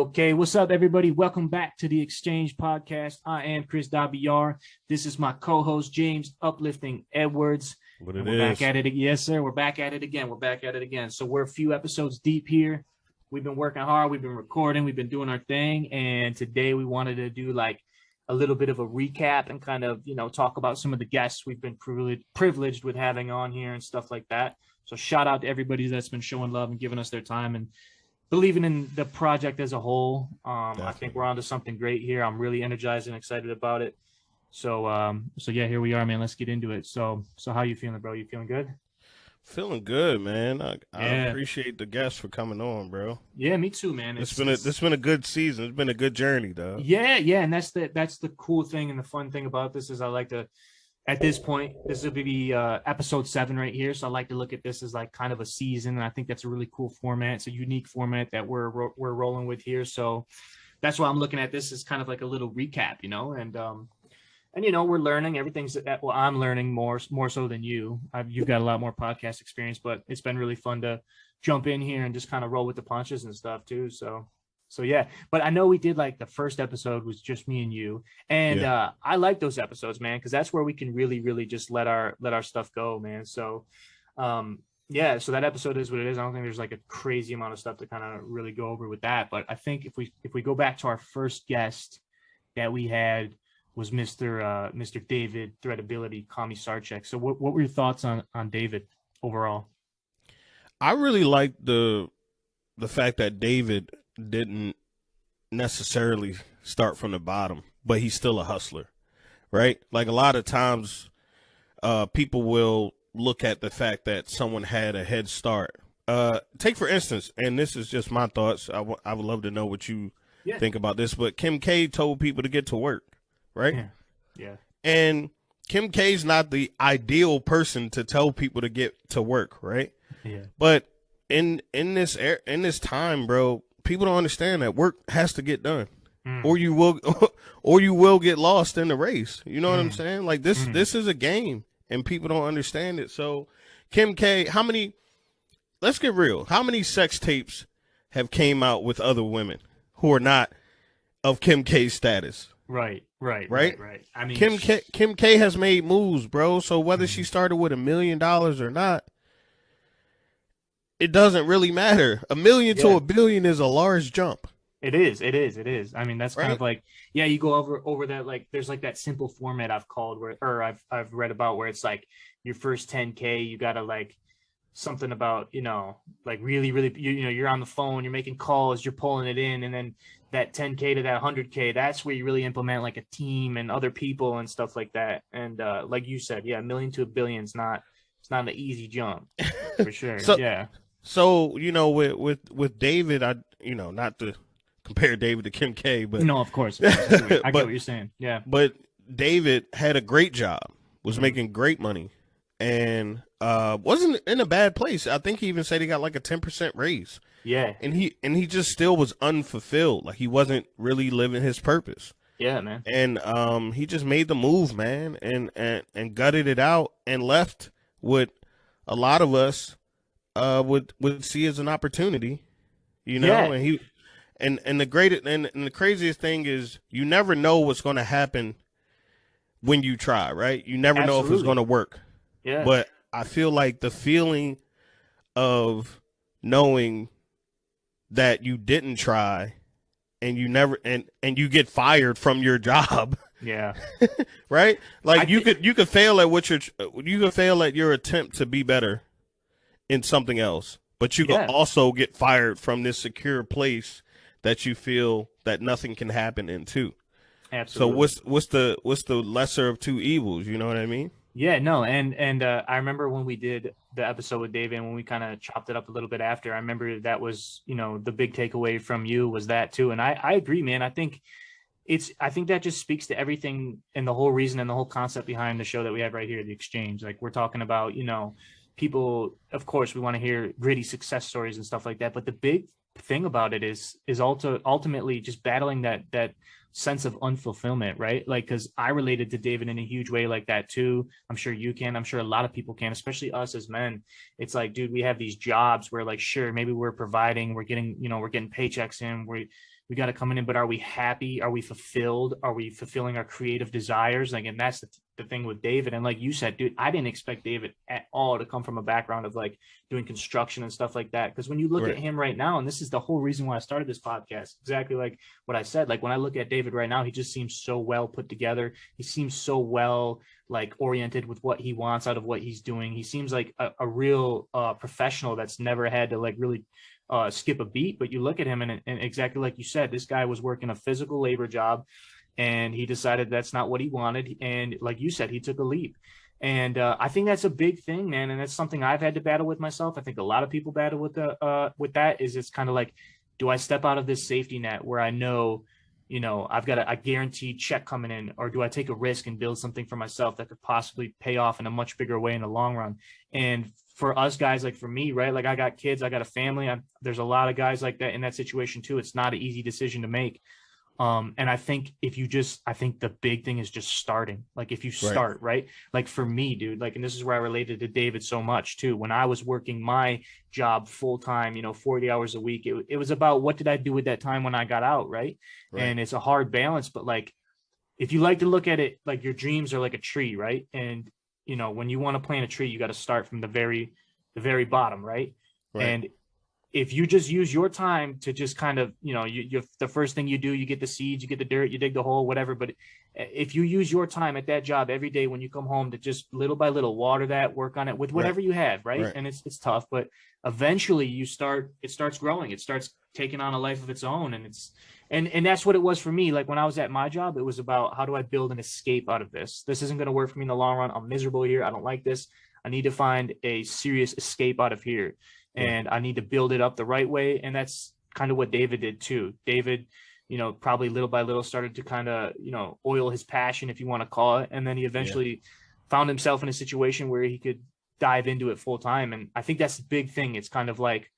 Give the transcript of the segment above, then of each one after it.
Okay, what's up, everybody? Welcome back to the Exchange Podcast. I am Chris Dabiar. This is my co-host, James Uplifting Edwards. What and it we're is. back at it. Yes, sir. We're back at it again. So we're a few episodes deep here. We've been working hard. We've been recording. We've been doing our thing. And today we wanted to do like a little bit of a recap and kind of, talk about some of the guests we've been privileged with having on here and stuff like that. So shout out to everybody that's been showing love and giving us their time and believing in the project as a whole. I think we're onto something great here. I'm really energized and excited about it. So yeah, here we are, man. Let's get into it. So how you feeling, bro? You feeling good? Feeling good, man. I appreciate the guests for coming on, bro. Yeah, me too, man. It's been a good season. It's been a good journey, though. Yeah, and that's the cool thing and the fun thing about this is I like to, at this point, this will be episode 7 right here. So I like to look at this as like kind of a season. And I think that's a really cool format. It's a unique format that we're rolling with here. So that's why I'm looking at this as kind of like a little recap, and we're learning everything's well, I'm learning more so than you. You've got a lot more podcast experience, but it's been really fun to jump in here and just kind of roll with the punches and stuff too. So yeah, but I know we did like the first episode was just me and you, and I like those episodes, man, because that's where we can really just let our stuff go, man. So yeah, so that episode is what it is. I don't think there's like a crazy amount of stuff to kind of really go over with that, but I think if we go back to our first guest that we had was Mr. David Threadability Komisarczyk. So what were your thoughts on David overall? I really like the fact that David didn't necessarily start from the bottom, but he's still a hustler, right? Like a lot of times people will look at the fact that someone had a head start. Take for instance, and this is just my thoughts. I would love to know what you think about this, but Kim K told people to get to work, right? Yeah. And Kim K's not the ideal person to tell people to get to work, right? Yeah. But in this time, bro, people don't understand that work has to get done, or you will get lost in the race. You know what I'm saying? Like this is a game, and people don't understand it. So, Kim K, let's get real. How many sex tapes have came out with other women who are not of Kim K's status? Right. I mean, Kim K has made moves, bro. So whether she started with $1 million or not, it doesn't really matter. $1 million to $1 billion is a large jump. It is. I mean, that's kind of like, you go over that, like, there's like that simple format I've read about where it's like your first 10K, you gotta like something about, like really, you're on the phone, you're making calls, you're pulling it in, and then that 10K to that 100K, that's where you really implement like a team and other people and stuff like that. And like you said, $1 million to $1 billion is not an easy jump for sure. So, with David, not to compare David to Kim K, but no, of course. I get what you're saying. Yeah. But David had a great job, was making great money, and wasn't in a bad place. I think he even said he got like a 10% raise. Yeah. And he just still was unfulfilled. Like he wasn't really living his purpose. Yeah, man. And he just made the move, man, and gutted it out and left what a lot of us would see as an opportunity, and he and the craziest thing is you never know what's going to happen when you try, right? You never know if it's going to work. Yeah. But I feel like the feeling of knowing that you didn't try and you never and you get fired from your job. Yeah. Right? Like you could fail at you could fail at your attempt to be better in something else, but you could also get fired from this secure place that you feel that nothing can happen in too. Absolutely. So what's the lesser of two evils? You know what I mean? Yeah, no, and I remember when we did the episode with David, and when we kind of chopped it up a little bit after, I remember that was, the big takeaway from you was that too. And I agree, man. I think that just speaks to everything and the whole reason and the whole concept behind the show that we have right here, The Exchange. Like we're talking about, people, of course, we want to hear gritty success stories and stuff like that. But the big thing about it is ultimately just battling that sense of unfulfillment, right? Like, because I related to David in a huge way like that too. I'm sure you can. I'm sure a lot of people can, especially us as men. It's like, dude, we have these jobs where, like, sure, maybe we're providing, we're getting paychecks in, We got it coming in, but are we happy? Are we fulfilled? Are we fulfilling our creative desires? Like, and that's the thing with David. And like you said, dude, I didn't expect David at all to come from a background of like doing construction and stuff like that. Because when you look at him right now, and this is the whole reason why I started this podcast, exactly like what I said, like when I look at David right now, he just seems so well put together. He seems so well like oriented with what he wants out of what he's doing. He seems like a real professional that's never had to like really skip a beat. But you look at him and exactly like you said, this guy was working a physical labor job and he decided that's not what he wanted. And like you said, he took a leap. And I think that's a big thing, man. And that's something I've had to battle with myself. I think a lot of people battle with that is it's kind of like, do I step out of this safety net where I know, you know, I've got a guaranteed check coming in, or do I take a risk and build something for myself that could possibly pay off in a much bigger way in the long run? And for us guys, like for me, right, like I got kids, I got a family. There's a lot of guys like that in that situation too. It's not an easy decision to make. And I think I think the big thing is just starting. Like if you start, right? Like for me, dude, like, and this is where I related to David so much too. When I was working my job full time, you know, 40 hours a week, it was about what did I do with that time when I got out, right? And it's a hard balance, but like, if you like to look at it, like your dreams are like a tree, right? And you know, when you want to plant a tree, you got to start from the very bottom, right? And if you just use your time to just kind of, you know, you the first thing you do, you get the seeds, you get the dirt, you dig the hole, whatever. But if you use your time at that job every day when you come home to just little by little water that, work on it with whatever you have, right? And it's tough, but eventually it starts growing, it starts taking on a life of its own. And and that's what it was for me. Like when I was at my job, it was about how do I build an escape out of this? This isn't going to work for me in the long run. I'm miserable here. I don't like this. I need to find a serious escape out of here. And I need to build it up the right way. And that's kind of what David did too. David, you know, probably little by little started to kind of, you know, oil his passion, if you want to call it. And then he eventually found himself in a situation where he could dive into it full time. And I think that's the big thing. It's kind of like,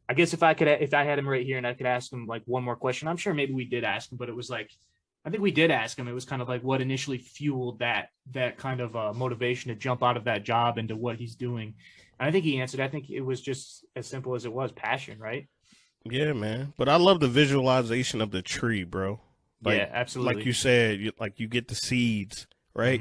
I guess if I had him right here and I could ask him like one more question, I'm sure maybe we did ask him, but it was like, I think we did ask him. It was kind of like what initially fueled that kind of motivation to jump out of that job into what he's doing. And I think he answered. I think it was just as simple as it was passion, right? Yeah, man. But I love the visualization of the tree, bro. Like, yeah, absolutely. Like you said, you get the seeds, right?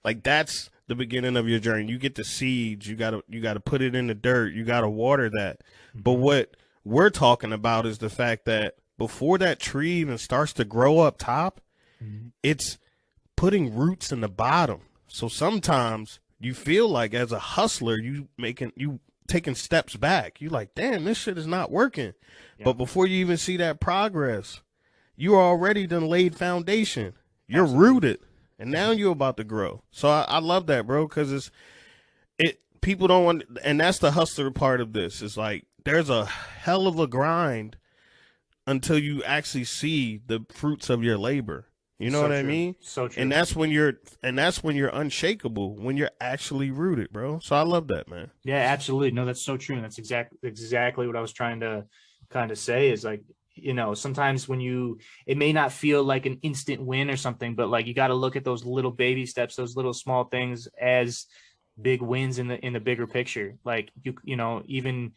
Like that's the beginning of your journey. You get the seeds. You gotta put it in the dirt. You gotta water that. But what we're talking about is the fact that before that tree even starts to grow up top, it's putting roots in the bottom. So sometimes you feel like as a hustler, you taking steps back. You like, damn, this shit is not working. But before you even see that progress, you already done laid foundation. You're rooted, and now you're about to grow. So I love that, bro, because people don't want, and that's the hustler part of this. It's like there's a hell of a grind until you actually see the fruits of your labor. You know what I mean? So true. And that's when you're unshakable, when you're actually rooted, bro. So I love that, man. Yeah, absolutely. No, that's so true. And that's exactly what I was trying to kind of say is like, you know, sometimes it may not feel like an instant win or something, but like you got to look at those little baby steps, those little small things as big wins in the bigger picture. Like you know, even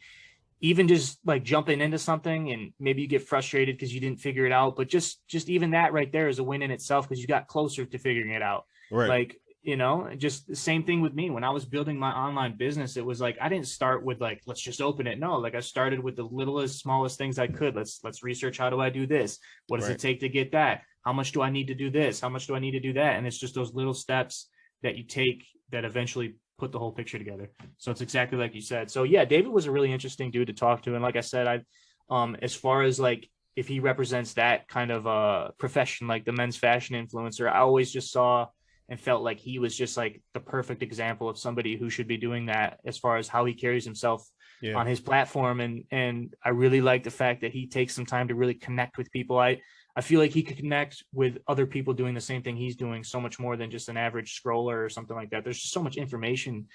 just like jumping into something and maybe you get frustrated because you didn't figure it out, but just even that right there is a win in itself because you got closer to figuring it out. Right. Like, you know, just the same thing with me. When I was building my online business, it was like, I didn't start with like, let's just open it. No, like I started with the littlest, smallest things I could. Let's research. How do I do this? What does it take to get that? How much do I need to do this? How much do I need to do that? And it's just those little steps that you take that eventually put the whole picture together. So it's exactly like you said. So yeah, David was a really interesting dude to talk to. And like I said, as far as like, if he represents that kind of profession, like the men's fashion influencer, I always just saw and felt like he was just like the perfect example of somebody who should be doing that as far as how he carries himself on his platform. And I really like the fact that he takes some time to really connect with people. I feel like he could connect with other people doing the same thing he's doing so much more than just an average scroller or something like that. There's just so much information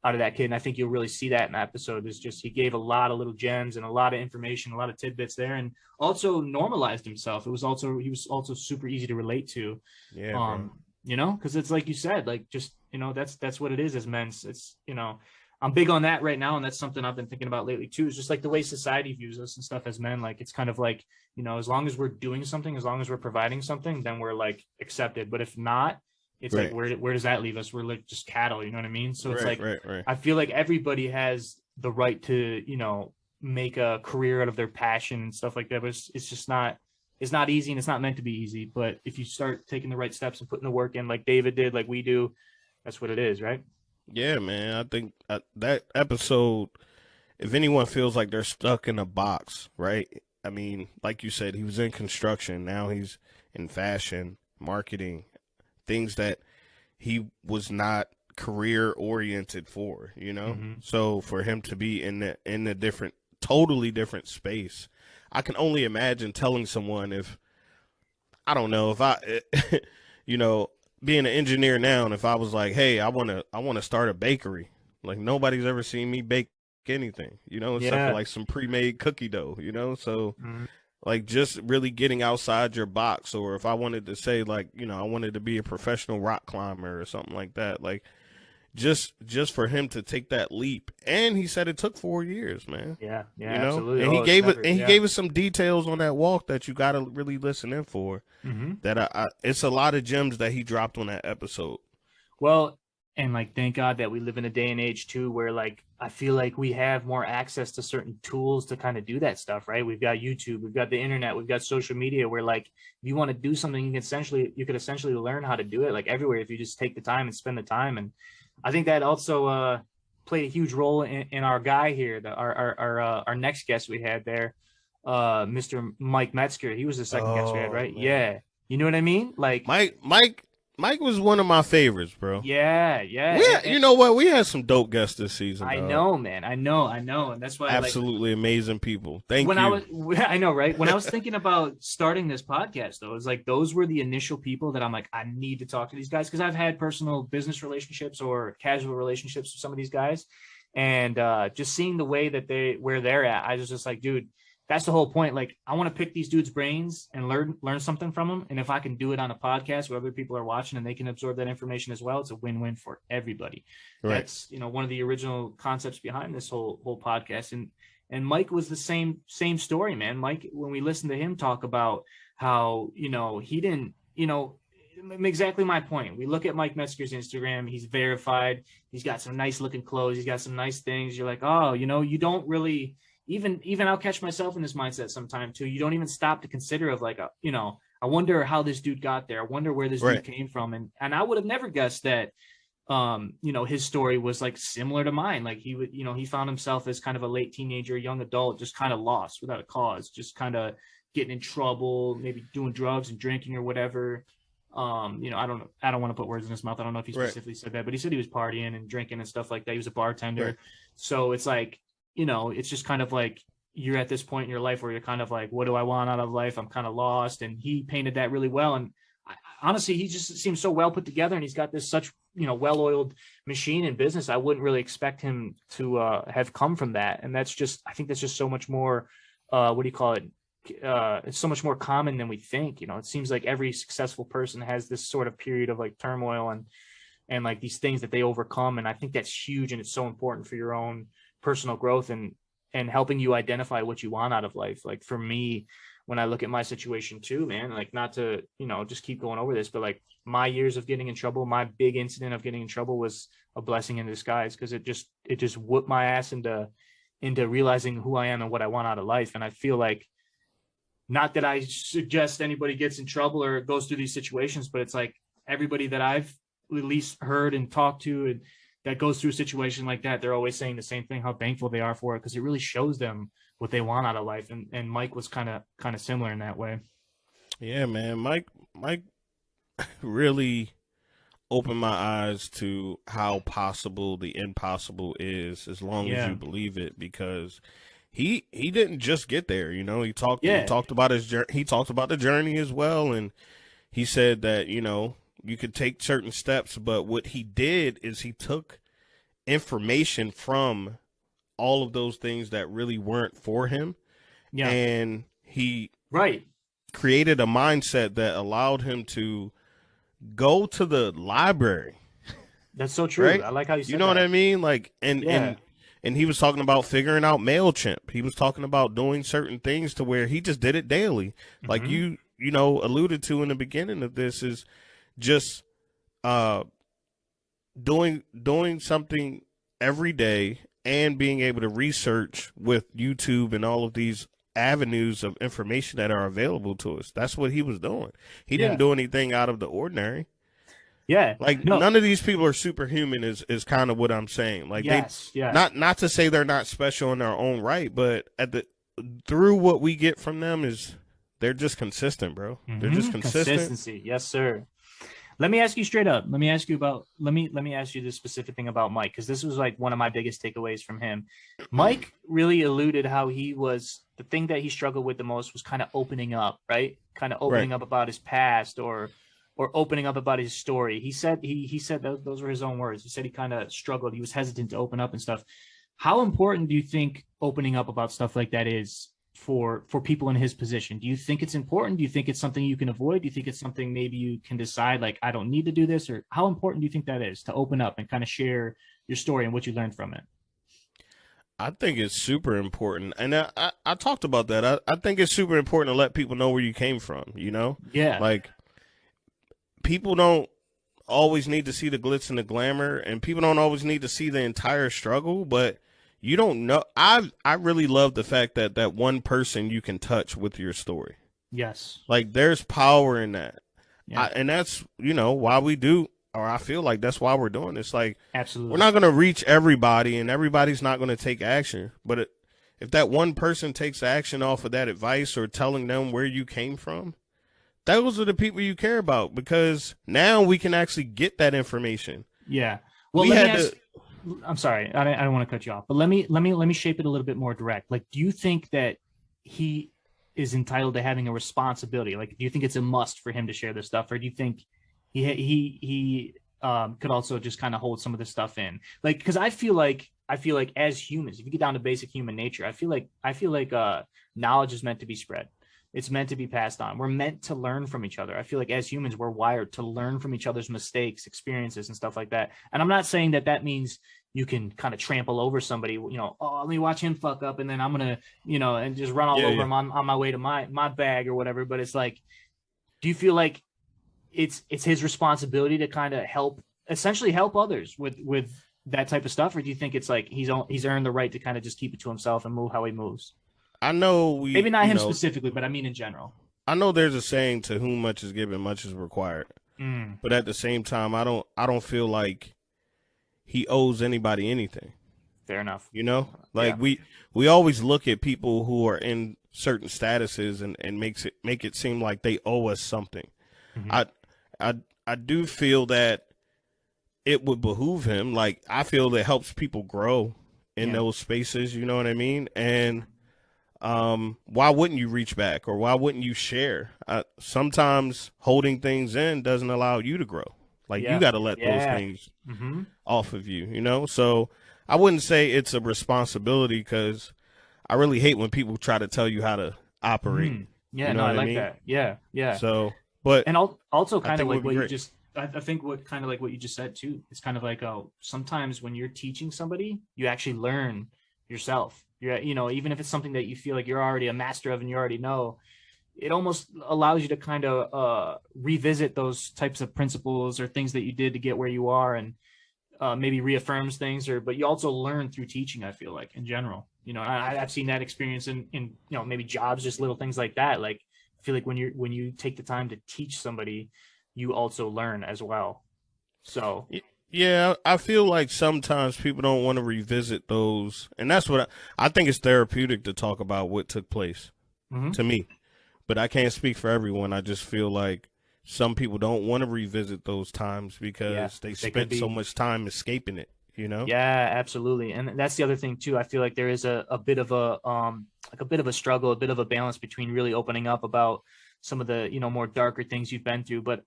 out of that kid. And I think you'll really see that in the episode is just, he gave a lot of little gems and a lot of information, a lot of tidbits there, and also normalized himself. He was also super easy to relate to. Yeah. You know, cause it's like you said, like, just, you know, that's what it is as men's. It's, you know, I'm big on that right now, and that's something I've been thinking about lately too. Is just like the way society views us and stuff as men. Like it's kind of like, as long as we're doing something, as long as we're providing something, then we're like accepted. But if not, it's like Right. where does that leave us? We're like just cattle, you know what I mean? So it's Right. like Right. Right. I feel like everybody has the right to, make a career out of their passion and stuff like that. But it's just not, it's not easy, and it's not meant to be easy. But if you start taking the right steps and putting the work in, like David did, like we do, that's what it is, right? Yeah, man. I think that episode, if anyone feels like they're stuck in a box, right? I mean, like you said, he was in construction. Now he's in fashion, marketing, things that he was not career oriented for, you know? Mm-hmm. So for him to be in a different, totally different space, I can only imagine telling someone if, I don't know, if I, you know, being an engineer now, and if I was like, hey, I want to start a bakery, like nobody's ever seen me bake anything, except for Yeah. like some pre-made cookie dough, so Mhm. like just really getting outside your box. Or if I wanted to say, like, I wanted to be a professional rock climber or something like that, like just for him to take that leap. And he said it took 4 years, man. Yeah, yeah, absolutely. And he Oh, it's gave it never, and he yeah. gave us some details on that walk that you got to really listen in for. Hmm. That it's a lot of gems that he dropped on that episode. Well, and like, thank God that we live in a day and age too, where like I feel like we have more access to certain tools to kind of do that stuff, right? We've got YouTube, we've got the internet, we've got social media, where like if you want to do something, you could essentially learn how to do it like everywhere if you just take the time and spend the time. And I think that also played a huge role in our guy here, our next guest we had there, Mr. Mike Metzger. He was the second guest we had, Oh right? man, Yeah. You know what I mean? Like, Mike was one of my favorites, bro. yeah, yeah. You know what? We had some dope guests this season, I dog. know, man. I know. And that's why, like, Absolutely amazing people. Thank when I you. was, I know, right? When I was thinking about starting this podcast, though, it was like those were the initial people that I'm like, I need to talk to these guys, because I've had personal business relationships or casual relationships with some of these guys. And just seeing the way that where they're at, I was just like, dude, that's the whole point. Like, I want to pick these dudes' brains and learn something from them. And if I can do it on a podcast where other people are watching and they can absorb that information as well, it's a win-win for everybody. Right. That's, one of the original concepts behind this whole podcast. And Mike was the same story, man. Mike, when we listened to him talk about how, he didn't, exactly my point. We look at Mike Metzger's Instagram, he's verified, he's got some nice looking clothes, he's got some nice things. You're like, oh, you don't really, even I'll catch myself in this mindset sometime too. You don't even stop to consider of like, I wonder how this dude got there. I wonder where this Right. dude came from. And I would have never guessed that, his story was like similar to mine. Like he would, he found himself as kind of a late teenager, young adult, just kind of lost without a cause, just kind of getting in trouble, maybe doing drugs and drinking or whatever. I don't want to put words in his mouth. I don't know if he Right. specifically said that, but he said he was partying and drinking and stuff like that. He was a bartender. Right. So it's like, it's just kind of like you're at this point in your life where you're kind of like, what do I want out of life? I'm kind of lost. And he painted that really well. And honestly, he just seems so well put together, and he's got this such, well-oiled machine in business. I wouldn't really expect him to have come from that. And I think that's just so much more, what do you call it? It's so much more common than we think. It seems like every successful person has this sort of period of like turmoil and like these things that they overcome. And I think that's huge. And it's so important for your own personal growth and helping you identify what you want out of life. Like for me, when I look at my situation too, man, like not to, just keep going over this, but like my years of getting in trouble, my big incident of getting in trouble was a blessing in disguise, because it just whooped my ass into realizing who I am and what I want out of life. And I feel like, not that I suggest anybody gets in trouble or goes through these situations, but it's like everybody that I've at least heard and talked to and that goes through a situation like that, they're always saying the same thing, how thankful they are for it, because it really shows them what they want out of life. And Mike was kind of similar in that way. Yeah, man. Mike really opened my eyes to how possible the impossible is, as long as Yeah. you believe it, because he didn't just get there. He Yeah. talked about he talked about the journey as well, and he said that you could take certain steps, but what he did is he took information from all of those things that really weren't for him, Yeah. and he Right. created a mindset that allowed him to go to the library That's so true. right? I like how you You said know what that. I mean? Like, Yeah. and he was talking about figuring out MailChimp. He was talking about doing certain things to where he just did it daily. Like Hmm. you know, alluded to in the beginning of this is just uh doing something every day and being able to research with YouTube and all of these avenues of information that are available to us. That's what he was doing. He didn't Yeah. do anything out of the ordinary. Yeah. Like No. none of these people are superhuman is kind of what I'm saying. Like they Yes. Yeah. not to say they're not special in their own right, but at the through what we get from them is they're just consistent, bro. They're just consistent. Consistency. Yes, sir. Let me ask you straight up. Let me ask you about let me ask you this specific thing about Mike, because this was like one of my biggest takeaways from him. Mike really alluded how he was the thing that he struggled with the most was kind of opening up, right? Kind of Right. opening up about his past or opening up about his story. He said those were his own words. He said he kind of struggled. He was hesitant to open up and stuff. How important do you think opening up about stuff like that is for people in his position? Do you think it's important? Do you think it's something you can avoid? Do you think it's something maybe you can decide like I don't need to do this? Or how important do you think that is to open up and kind of share your story and what you learned from it? I think it's super important. And I talked about that. I think it's super important to let people know where you came from, you know? Yeah. Like people don't always need to see the glitz and the glamour, and people don't always need to see the entire struggle, but you don't know. I really love the fact that that one person you can touch with your story. Yes. Like there's power in that. Yeah. And that's, you know, why we do, or I feel like that's why we're doing this. Like we're Absolutely. not going to reach everybody and everybody's not going to take action, but if that one person takes action off of that advice or telling them where you came from, those are the people you care about, because now we can actually get that information. Yeah. Well, We let me had ask. to, I'm sorry. I don't want to cut you off, but let me shape it a little bit more direct. Like, do you think that he is entitled to having a responsibility? Like, do you think it's a must for him to share this stuff, or do you think he could also just kind of hold some of this stuff in? Like, because I feel like as humans, if you get down to basic human nature, I feel like knowledge is meant to be spread. It's meant to be passed on. We're meant to learn from each other. I feel like as humans, we're wired to learn from each other's mistakes, experiences, and stuff like that. And I'm not saying that that means you can kind of trample over somebody, you know, oh, let me watch him fuck up and then I'm going to, you know, and just run all yeah, over yeah. him on my way to my bag or whatever. But it's like, do you feel like it's his responsibility to kind of essentially help others with that type of stuff? Or do you think it's like he's earned the right to kind of just keep it to himself and move how he moves? I know Maybe not you him know, specifically, but I mean in general. I know there's a saying, to whom much is given, much is required. Mm, But at the same time, I don't feel like he owes anybody anything. fair enough. You know, like Yeah. we always look at people who are in certain statuses and make it seem like they owe us something. Hmm. I I I do feel that it would behoove him. Like I feel it helps people grow in Yeah. those spaces. You know what I mean? And why wouldn't you reach back, or why wouldn't you share? Sometimes holding things in doesn't allow you to grow. Like you Yeah. got to let those Yeah. things Hmm. off of you, you know? So I wouldn't say it's a responsibility, because I really hate when people try to tell you how to operate. Mm. You Yeah. know No, I what I like mean? that. Yeah. Yeah. So, but And also I kind of think it like would be what you great. just I think what kind of like what you just said too. It's kind of like, oh, sometimes when you're teaching somebody, you actually learn yourself. You're, you know, even if it's something that you feel like you're already a master of and you already know, it almost allows you to kind of revisit those types of principles or things that you did to get where you are, and maybe reaffirms things. Or but you also learn through teaching, I feel like, in general. You know, I've seen that experience in you know, maybe jobs, just little things like that. Like I feel like when you take the time to teach somebody, you also learn as well. So Yeah, I feel like sometimes people don't want to revisit those, and that's what I think it's therapeutic to talk about what took place, mhm. to me. But I can't speak for everyone. I just feel like some people don't want to revisit those times Yeah, because they they could spent so be. much time escaping it, you know? Yeah, absolutely. And that's the other thing too. I feel like there is a bit of a like a bit of a struggle, a bit of a balance between really opening up about some of the, you know, more darker things you've been through, but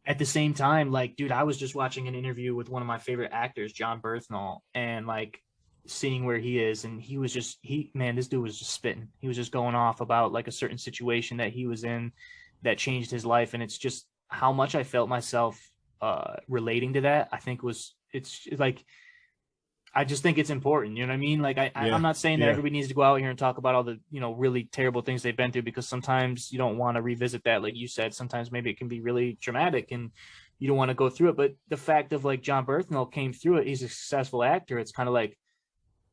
at the same time, like, dude, I was just watching an interview with one of my favorite actors, John Berthnall, and like seeing where he is, and he was just man, this dude was just spitting. He was just going off about like a certain situation that he was in that changed his life, and it's just how much I felt myself. relating to that, I think it's like, I just think it's important. You know what I mean? Like, I'm not saying that everybody needs to go out here and talk about all the, really terrible things they've been through, because sometimes you don't want to revisit that. Like you said, sometimes maybe it can be really traumatic and you don't want to go through it. But the fact of like John Berthnell came through it, he's a successful actor. It's kind of like,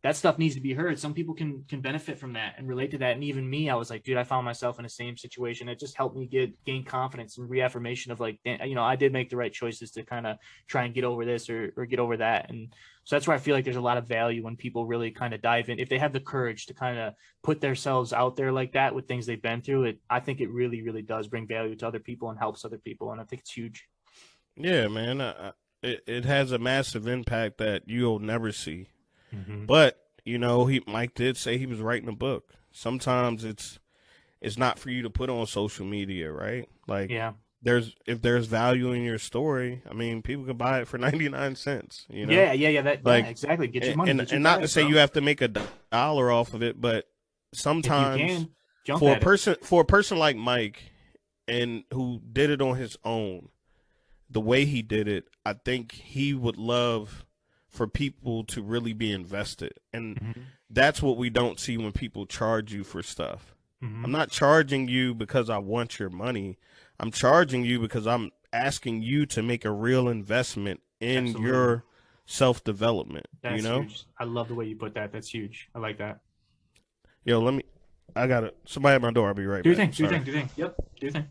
that stuff needs to be heard. Some people can benefit from that and relate to that. And even me, I was like, dude, I found myself in the same situation. It just helped me gain confidence and reaffirmation of like, I did make the right choices to kind of try and get over this or get over that. And so that's where I feel like there's a lot of value when people really kind of dive in. If they have the courage to kind of put themselves out there like that with things they've been through, I think it really, really does bring value to other people and helps other people. And I think it's huge. Yeah, man. It has a massive impact that you'll never see. Mm-hmm. But, Mike did say he was writing a book. Sometimes it's not for you to put on social media, right? Like, if there's value in your story, I mean, people can buy it for 99 cents, Yeah, exactly. Get your money. And not to say you have to make $1 off of it, but sometimes for a person like Mike and who did it on his own, the way he did it, I think he would love for people to really be invested. And that's what we don't see when people charge you for stuff. I'm not charging you because I want your money. I'm charging you because I'm asking you to make a real investment in your self-development. That's huge. I love the way you put that. That's huge. I like that. Yo, somebody at my door. I'll be right back. Do your thing. Yep. Do your thing.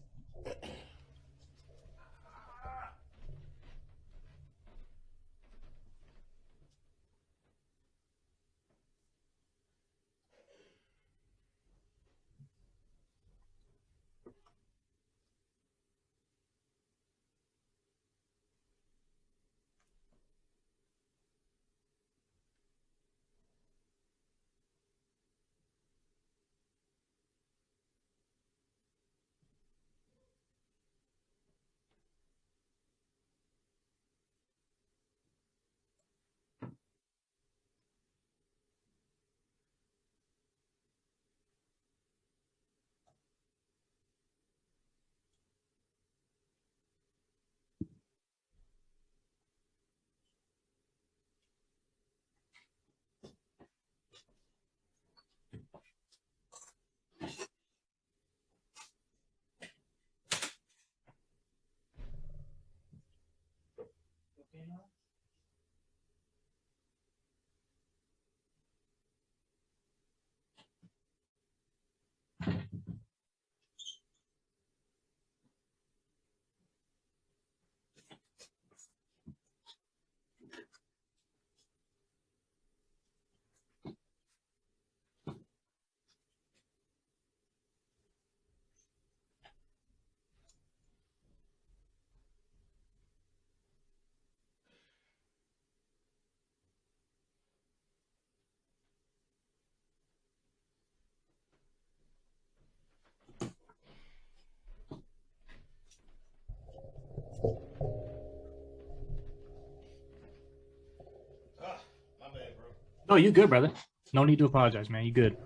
No, you good, brother. No need to apologize, man. You good.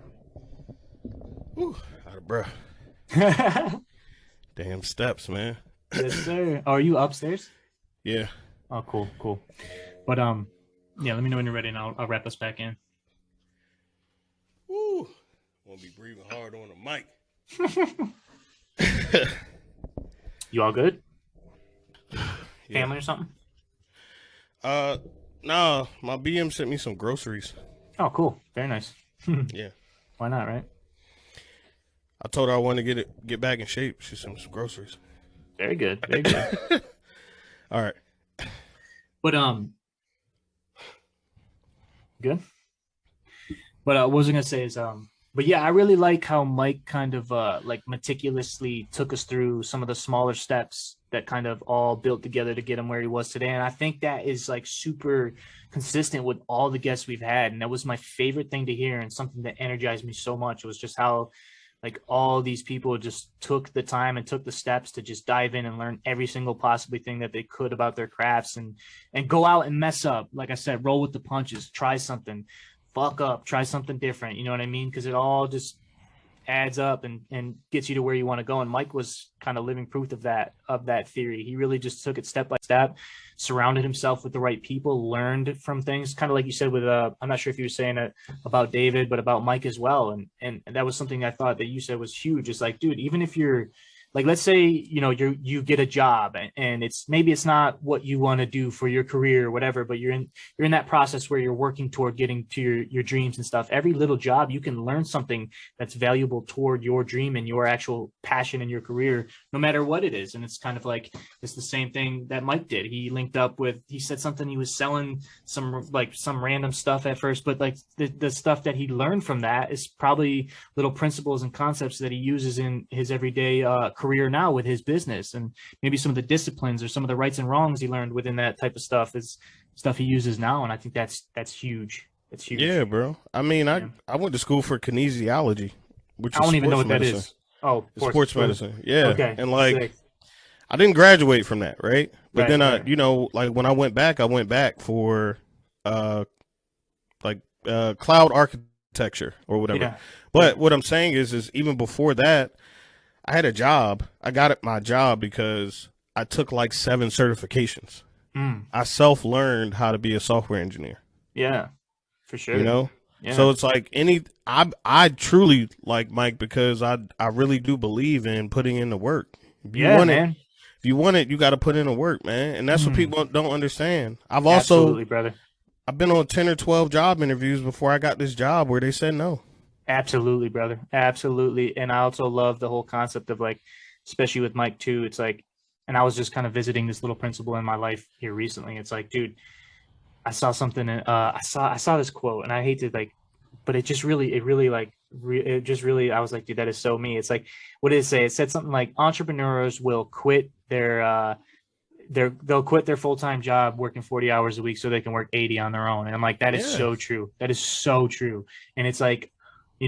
Whew, out of breath. Damn steps, man. Yes, sir. Oh, are you upstairs? Yeah. Oh, cool. But yeah, let me know when you're ready, and I'll wrap us back in. Woo. Won't be breathing hard on the mic. You all good? Yeah. Family or something? No, my BM sent me some groceries. Oh, cool. Very nice. Yeah. Why not, right? I told her I wanted to get back in shape. She sent me some groceries. Very good. Very good. All right. But good. But what was I gonna say is but yeah, I really like how Mike kind of like meticulously took us through some of the smaller steps that kind of all built together to get him where he was today. And I think that is like super consistent with all the guests we've had. And that was my favorite thing to hear, and something that energized me so much. It was just how like all these people just took the time and took the steps to just dive in and learn every single possibly thing that they could about their crafts, and go out and mess up. Like I said, roll with the punches, try something, fuck up, try something different. You know what I mean? Because it all just adds up and gets you to where you want to go. And Mike was kind of living proof of that theory. He really just took it step by step, surrounded himself with the right people, learned from things, kind of like you said with I'm not sure if you were saying it about David, but about Mike as well. And that was something I thought that you said was huge. It's like, dude, even if you're like, let's say, you get a job and maybe it's not what you want to do for your career or whatever, but you're in that process where you're working toward getting to your dreams and stuff. Every little job, you can learn something that's valuable toward your dream and your actual passion in your career, no matter what it is. And it's kind of like, it's the same thing that Mike did. He linked up with, he said something, he was selling some random stuff at first, but like the stuff that he learned from that is probably little principles and concepts that he uses in his everyday career now with his business. And maybe some of the disciplines or some of the rights and wrongs he learned within that type of stuff is stuff he uses now. And I think that's huge. It's huge. Yeah, bro. I mean, I went to school for kinesiology, which is I don't even know what medicine. that is. Oh, sports medicine. Yeah. Okay. And like, sick. I didn't graduate from that, right? But Right, then right. like when I went back for cloud architecture or whatever. Yeah. But what I'm saying is even before that, I had a job. I got my job because I took like 7 certifications. I self-learned how to be a software engineer. Yeah, for sure. You know? Yeah. So it's like I truly like Mike because I really do believe in putting in the work. If you want man. if you want it, you got to put in the work, man. And that's what people don't understand. Absolutely, brother. I've been on 10 or 12 job interviews before I got this job where they said no. Absolutely, brother. Absolutely. And I also love the whole concept of like, especially with Mike too, it's like, and I was just kind of visiting this little principle in my life here recently. It's like, dude, I saw something, I saw this quote and I hate to like, but it just really, I was like, dude, that is so me. It's like, what did it say? It said something like entrepreneurs will quit they'll quit their full-time job working 40 hours a week so they can work 80 on their own. And I'm like, that is so true. That is so true. And it's like,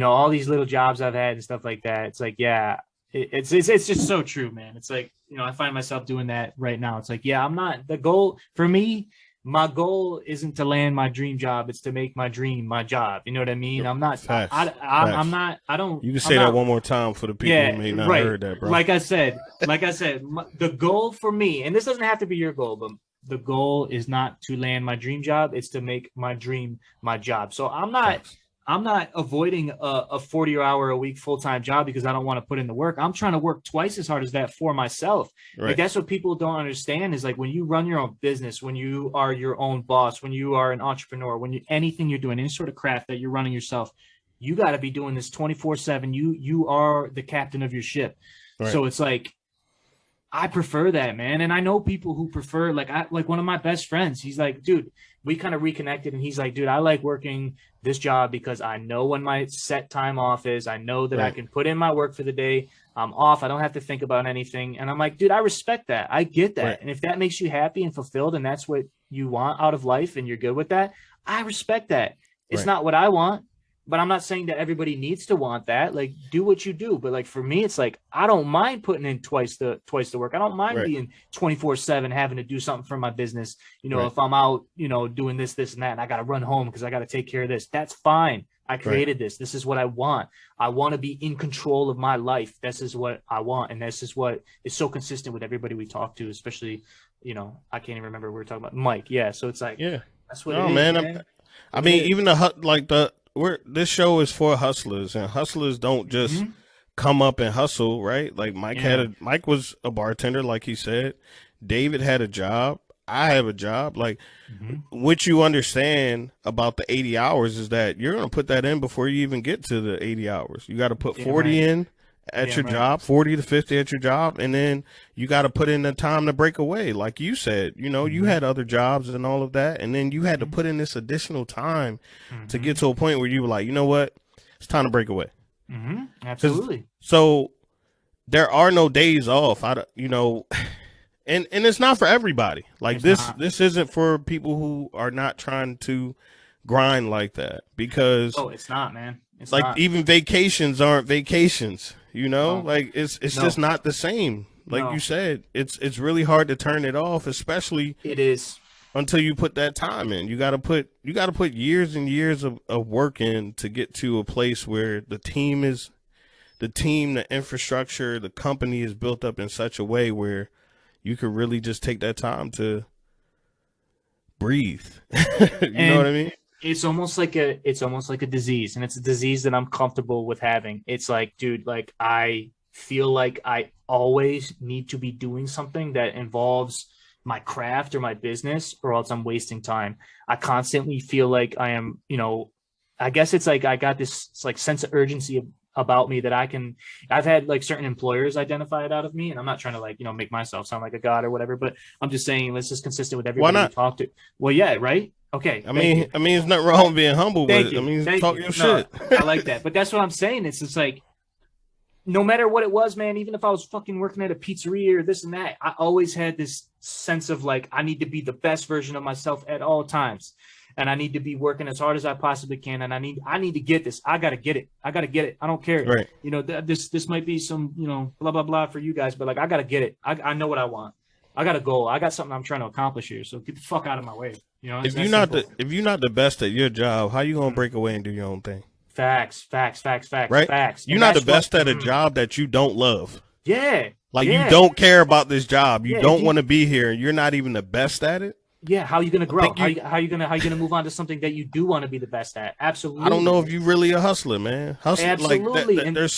all these little jobs I've had and stuff like that. It's like, yeah, it's just so true, man. It's like, I find myself doing that right now. It's like, yeah, I'm not the goal for me. My goal isn't to land my dream job. It's to make my dream my job. You know what I mean? I'm not, I'm not, I don't. You can say that one more time for the people who may not heard that, bro. Like I said, the goal for me, and this doesn't have to be your goal, but the goal is not to land my dream job. It's to make my dream my job. So I'm not avoiding a 40-hour-a-week full-time job because I don't want to put in the work. I'm trying to work twice as hard as that for myself. Right. Like that's what people don't understand is like when you run your own business, when you are your own boss, when you are an entrepreneur, anything you're doing, any sort of craft that you're running yourself, you got to be doing this 24/7. You are the captain of your ship. Right. So it's like, I prefer that, man. And I know people who prefer, like one of my best friends, he's like, dude, we kind of reconnected and he's like, dude, I like working this job because I know when my set time off is. I know that I can put in my work for the day. I'm off. I don't have to think about anything. And I'm like, dude, I respect that. I get that. Right. And if that makes you happy and fulfilled and that's what you want out of life and you're good with that, I respect that. It's not what I want. But I'm not saying that everybody needs to want that. Like, do what you do. But like for me, it's like I don't mind putting in twice the work. I don't mind being 24/7, having to do something for my business. If I'm out, doing this, and that, and I got to run home because I got to take care of this. That's fine. I created this. This is what I want. I want to be in control of my life. This is what I want, and this is what is so consistent with everybody we talk to, especially, I can't even remember we were talking about Mike. Yeah, so it's like, that's what. It is, man. I mean, even this show is for hustlers, and hustlers don't just come up and hustle, right? Like Mike was a bartender, like he said. David had a job. I have a job. Like what you understand about the 80 hours is that you're going to put that in before you even get to the 80 hours. You got to put 40 in at your job, 40 to 50 at your job, and then you got to put in the time to break away. Like you said, you had other jobs and all of that, and then you had to put in this additional time to get to a point where you were like, you know what, it's time to break away. Absolutely. So there are no days off. And it's not for everybody. Like this isn't for people who are not trying to grind like that, because it's not, man. It's like not. Even vacations aren't vacations, like it's just not the same. Like you said, it's really hard to turn it off, especially it is until you put that time in. You got to put years and years of work in to get to a place where the team is the team, the infrastructure, the company is built up in such a way where you could really just take that time to breathe. You know what I mean? It's almost like a disease, and it's a disease that I'm comfortable with having. It's like, dude, like I feel like I always need to be doing something that involves my craft or my business, or else I'm wasting time. I constantly feel like I am, I guess it's like I got this like sense of urgency about me that I've had like certain employers identify it out of me, and I'm not trying to like, make myself sound like a god or whatever, but I'm just saying this is consistent with everybody you talk to. Well, yeah, right. Okay. I mean, it's not wrong with being humble, but I mean, talk your shit. I like that. But that's what I'm saying. It's just like, no matter what it was, man, even if I was fucking working at a pizzeria or this and that, I always had this sense of like, I need to be the best version of myself at all times. And I need to be working as hard as I possibly can. And I need to get this. I got to get it. I don't care. Right. This might be some, blah, blah, blah for you guys, but like, I got to get it. I know what I want. I got a goal. I got something I'm trying to accomplish here. So get the fuck out of my way. If you're not the best at your job, how you going to break away and do your own thing? Facts. Right? Facts. You're not the best at a job that you don't love. Yeah. Like you don't care about this job. You don't want to be here. You're not even the best at it. Yeah, how are you gonna grow? How you gonna move on to something that you do want to be the best at? Absolutely. I don't know if you really a hustler, man. Absolutely. Like there's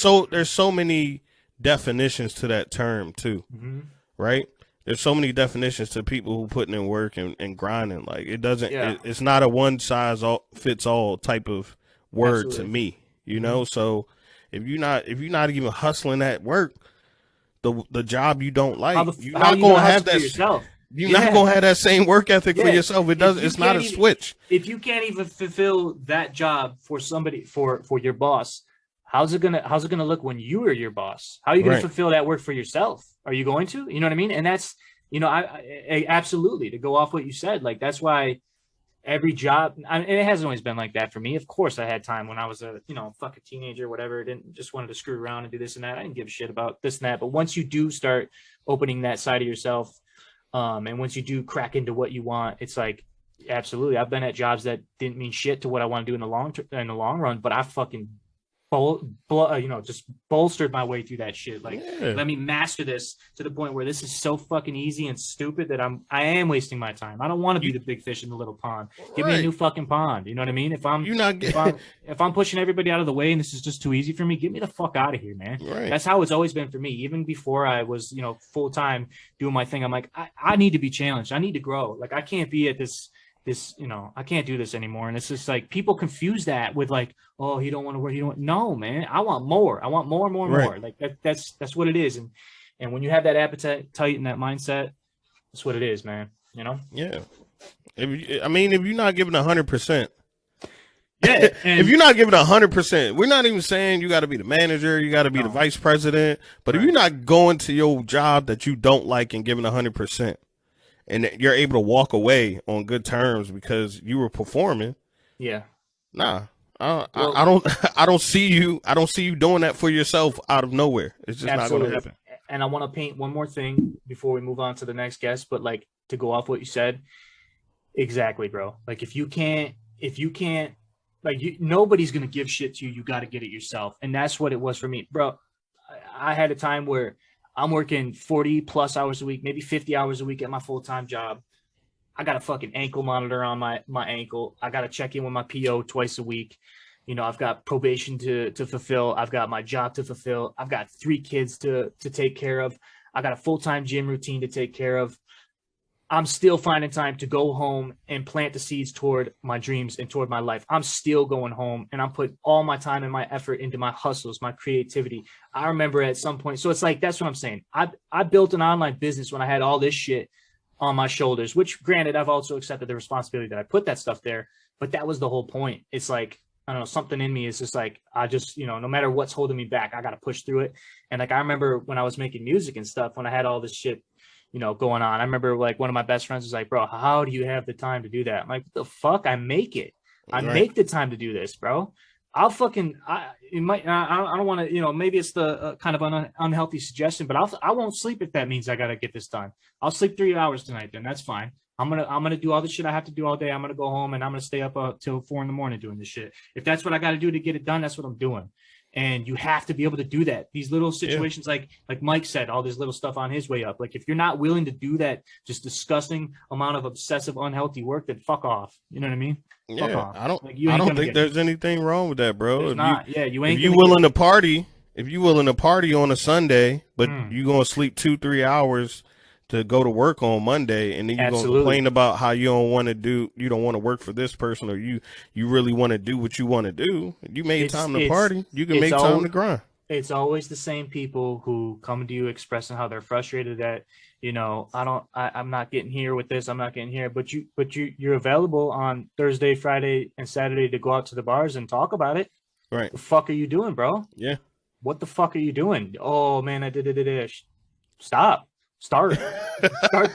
so many definitions to that term too, right? There's so many definitions to people who putting in work and grinding. Like it doesn't. It's not a one size fits all type of word to me. So if you're not even hustling at work, the job you don't like, you're not gonna have that. Yourself. You're not gonna have that same work ethic for yourself. It doesn't. It's not a switch. If you can't even fulfill that job for somebody, for your boss, how's it gonna look when you are your boss? How are you gonna fulfill that work for yourself? Are you going to? You know what I mean? And that's, I absolutely, to go off what you said, like that's why every job, and it hasn't always been like that for me. Of course, I had time when I was a fucking teenager, whatever. Didn't just wanted to screw around and do this and that. I didn't give a shit about this and that. But once you do start opening that side of yourself. And once you do crack into what you want, it's like, absolutely. I've been at jobs that didn't mean shit to what I want to do in the long run, but I fucking just bolstered my way through that shit. Like, let me master this to the point where this is so fucking easy and stupid that I am wasting my time. I don't want to be the big fish in the little pond. Give me a new fucking pond. You know what I mean? If I'm pushing everybody out of the way and this is just too easy for me, get me the fuck out of here, man. Right. That's how it's always been for me. Even before I was, full time doing my thing, I'm like, I need to be challenged. I need to grow. Like, I can't be at this, I can't do this anymore. And it's just like, people confuse that with like, oh, you don't want to work. No, man, I want more. I want more and more and more. Like that's what it is. And when you have that appetite and that mindset, that's what it is, man. Yeah. If you're not giving 100%, if you're not giving 100%, we're not even saying you got to be the manager, you got to be the vice president, but if you're not going to your job that you don't like and giving 100%, and you're able to walk away on good terms because you were performing. Yeah. Nah, I don't see you doing that for yourself out of nowhere. It's just not going to happen. And I want to paint one more thing before we move on to the next guest, but like to go off what you said, exactly, bro. Like if you can't, like nobody's going to give shit to you. You got to get it yourself. And that's what it was for me, bro. I had a time where I'm working 40 plus hours a week, maybe 50 hours a week at my full-time job. I got a fucking ankle monitor on my ankle. I got to check in with my PO twice a week. I've got probation to fulfill. I've got my job to fulfill. I've got 3 kids to take care of. I got a full-time gym routine to take care of. I'm still finding time to go home and plant the seeds toward my dreams and toward my life. I'm still going home and I'm putting all my time and my effort into my hustles, my creativity. I remember at some point, so it's like, that's what I'm saying. I built an online business when I had all this shit on my shoulders, which granted, I've also accepted the responsibility that I put that stuff there, but that was the whole point. It's like, I don't know, something in me is just like, I just, no matter what's holding me back, I got to push through it. And like, I remember when I was making music and stuff, when I had all this shit, going on. I remember like one of my best friends was like, bro, how do you have the time to do that? I'm like, what the fuck? I make it. I make the time to do this, bro. I don't want to, maybe it's the kind of unhealthy suggestion, but I won't sleep if that means I got to get this done. I'll sleep 3 hours tonight. Then that's fine. I'm going to do all the shit I have to do all day. I'm going to go home and I'm going to stay up till 4 a.m. doing this shit. If that's what I got to do to get it done, that's what I'm doing. And you have to be able to do that. These little situations, like Mike said, all this little stuff on his way up. Like if you're not willing to do that, just disgusting amount of obsessive, unhealthy work, then fuck off. You know what I mean? Yeah, Fuck off. I don't. Like, you I ain't don't gonna think get it. there's anything wrong with that, bro. There's not. Yeah, you ain't. If you gonna willing get to party, if you willing to party on a Sunday, but Mm. you gonna sleep 2-3 hours to go to work on Monday, and then you gonna Absolutely. complain about how you don't want to work for this person, or you really want to do what you want to do. You made time to party. You can make time to grind. It's always the same people who come to you expressing how they're frustrated that, you know, I'm not getting here with this, I'm not getting here, but you're available on Thursday, Friday, and Saturday to go out to the bars and talk about it. Right. The fuck are you doing, bro? Yeah. What the fuck are you doing? Oh man, I did it. Stop. Start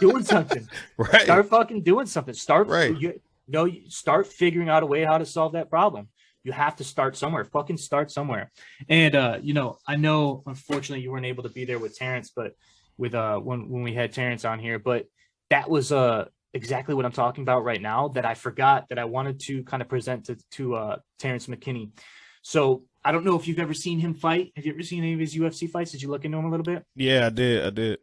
doing something. Right. Start fucking doing something. Start Right. Start figuring out a way how to solve that problem. You have to start somewhere. Fucking start somewhere. And you know, I know unfortunately you weren't able to be there with Terrence, but with when we had Terrence on here, but that was exactly what I'm talking about right now, that I forgot that I wanted to kind of present to Terrence McKinney. So I don't know if you've ever seen him fight. Have you ever seen any of his UFC fights? Did you look into him a little bit? Yeah, I did.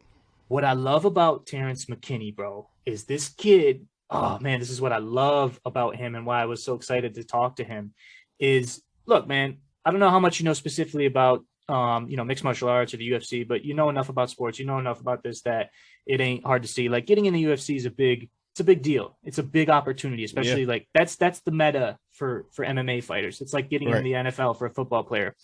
What I love about Terrence McKinney, bro, is this kid. Oh man, this is what I love about him and why I was so excited to talk to him. Is, look, man, I don't know how much you know specifically about you know, mixed martial arts or the UFC, but you know enough about sports, you know enough about this that it ain't hard to see. Like getting in the UFC is it's a big deal. It's a big opportunity, especially like that's the meta for MMA fighters. It's like getting in the NFL for a football player.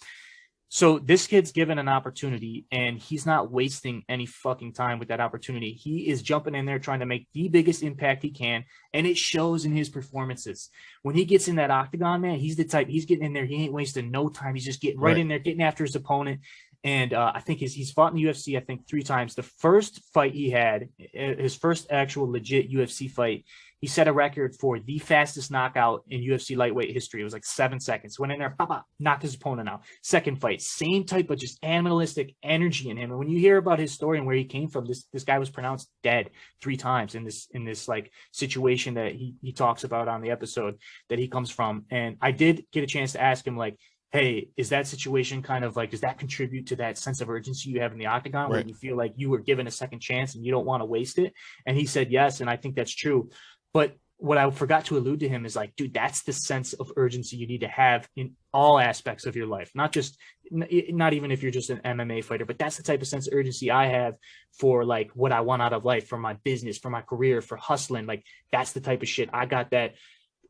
So this kid's given an opportunity and he's not wasting any fucking time with that opportunity. He is jumping in there trying to make the biggest impact he can. And it shows in his performances. When he gets in that octagon, man, he's the type, he's getting in there. He ain't wasting no time. He's just getting right in there, getting after his opponent. And I think he's fought in the UFC, I think 3 times. The first fight he had, his first actual legit UFC fight, he set a record for the fastest knockout in UFC lightweight history. It was like 7 seconds. Went in there, knocked his opponent out. Second fight, same type of just animalistic energy in him. And when you hear about his story and where he came from, this guy was pronounced dead 3 times in this like situation that he talks about on the episode that he comes from. And I did get a chance to ask him, like, hey, is that situation kind of like, does that contribute to that sense of urgency you have in the octagon where you feel like you were given a second chance and you don't want to waste it? And he said yes, and I think that's true. But what I forgot to allude to him is like, dude, that's the sense of urgency you need to have in all aspects of your life, not even if you're just an MMA fighter, but that's the type of sense of urgency I have for like what I want out of life, for my business, for my career, for hustling. Like that's the type of shit I got. That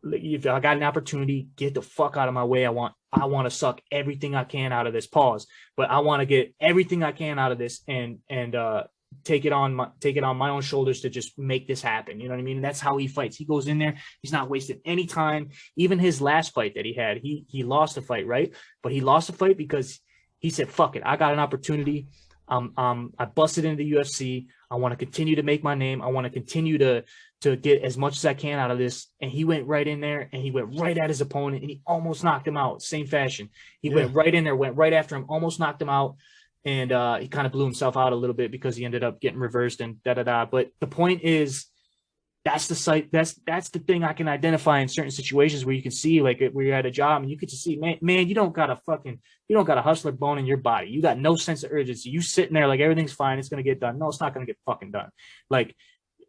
if I got an opportunity, get the fuck out of my way. I want to suck everything I can out of this, but I want to get everything I can out of this and take it on my own shoulders to just make this happen. You know what I mean? And that's how he fights. He goes in there. He's not wasting any time. Even his last fight that he had, he lost a fight, right? But he lost a fight because he said, fuck it. I got an opportunity. I busted into the UFC. I want to continue to make my name. I want to continue to get as much as I can out of this. And he went right in there and he went right at his opponent and he almost knocked him out. Same fashion. He went right in there, went right after him, almost knocked him out. And he kind of blew himself out a little bit because he ended up getting reversed and da-da-da. But the point is, that's the site. That's the thing I can identify in certain situations where you can see, like, where you're at a job and you get to see, man, you don't got a hustler bone in your body. You got no sense of urgency. You sitting there like everything's fine. It's going to get done. No, it's not going to get fucking done. Like,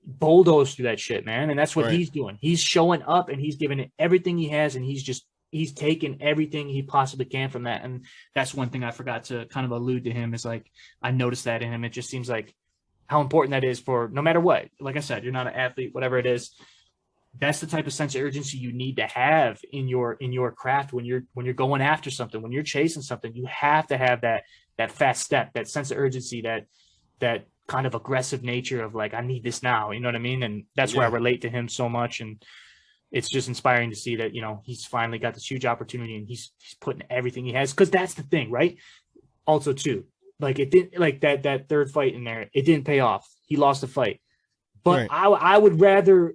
bulldoze through that shit, man. And that's what he's doing. He's showing up and he's giving it everything he has. And he's taken everything he possibly can from that. And that's one thing I forgot to kind of allude to him, is like, I noticed that in him. It just seems like how important that is for no matter what. Like I said, you're not an athlete, whatever it is. That's the type of sense of urgency you need to have in your craft when you're going after something, when you're chasing something. You have to have that fast step, that sense of urgency, that kind of aggressive nature of like, I need this now. You know what I mean? And that's where I relate to him so much. And it's just inspiring to see that, you know, he's finally got this huge opportunity and he's putting everything he has. Cause that's the thing, right? Also too, like it didn't, like that third fight in there, it didn't pay off. He lost the fight, but I would rather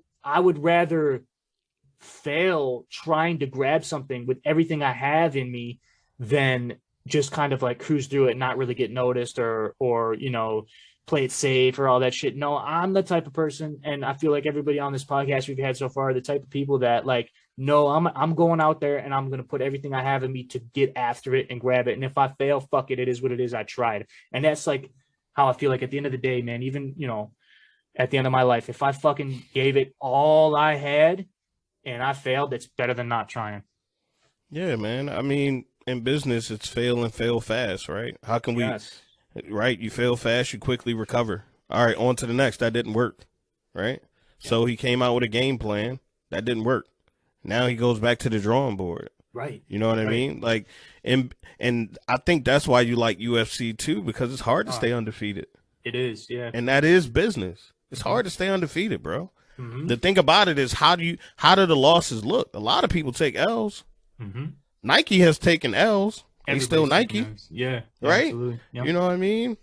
fail trying to grab something with everything I have in me than just kind of like cruise through it, not really get noticed or, you know, play it safe or all that shit. No, I'm the type of person, and I feel like everybody on this podcast we've had so far, the type of people that like, No, I'm going out there and I'm gonna put everything I have in me to get after it and grab it. And if I fail, fuck it. It is what it is. I tried. And that's like how I feel like at the end of the day, man, even, at the end of my life, if I fucking gave it all I had and I failed, it's better than not trying. Yeah, man. I mean, in business, it's fail and fail fast, right? How can we, Yes. right? You fail fast, you quickly recover. All right, on to the next. That didn't work, right? Yeah. So he came out with a game plan that didn't work. Now he goes back to the drawing board. Right. You know what I Right. mean? Like, and I think that's why you like UFC too, because it's hard to stay undefeated, It is. Yeah. and that is business. It's hard to stay undefeated, bro. Mm-hmm. The thing about it is, how do the losses look? A lot of people take L's. Mm-hmm. Nike has taken L's. He's still Nike, Yeah. right? Absolutely. Yep. You know what I mean?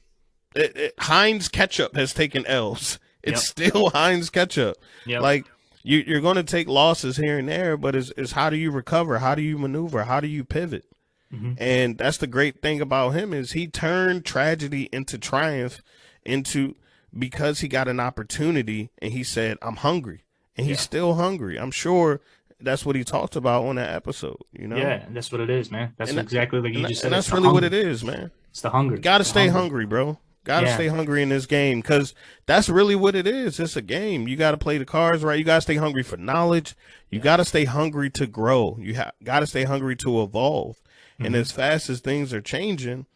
Heinz ketchup has taken L's. It's still Heinz ketchup. Yep. Like, you're going to take losses here and there, but it's how do you recover? How do you maneuver? How do you pivot? Mm-hmm. And that's the great thing about him, is he turned tragedy into triumph, because he got an opportunity and he said, I'm hungry. And he's still hungry. I'm sure that's what he talked about on that episode, you know? Yeah, that's what it is, man. That's exactly like you just said. And that's really what it is, man. It's the hunger. You got to stay hungry, bro. Got to stay hungry in this game, because that's really what it is. It's a game. You got to play the cards right. You got to stay hungry for knowledge. You got to stay hungry to grow. You got to stay hungry to evolve. Mm-hmm. And as fast as things are changing,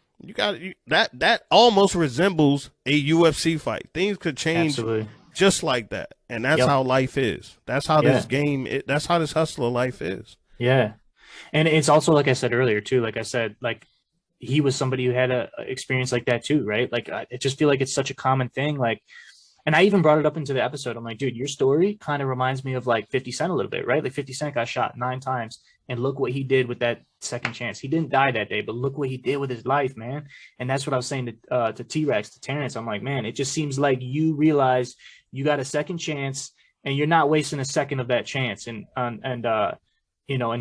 that almost resembles a UFC fight. Things could change just like that. And that's how life is. That's how this game, that's how this hustler life is. Yeah. And it's also, like I said earlier too, like I said, like, he was somebody who had a experience like that too, right? Like, I just feel like it's such a common thing. Like, and I even brought it up into the episode. I'm like, dude, your story kind of reminds me of like 50 Cent a little bit, right? Like 50 Cent got shot 9 times, and look what he did with that second chance. He didn't die that day, but look what he did with his life, man. And that's what I was saying to T-Rex, to Terrence. I'm like, man, it just seems like you realize you got a second chance and you're not wasting a second of that chance. And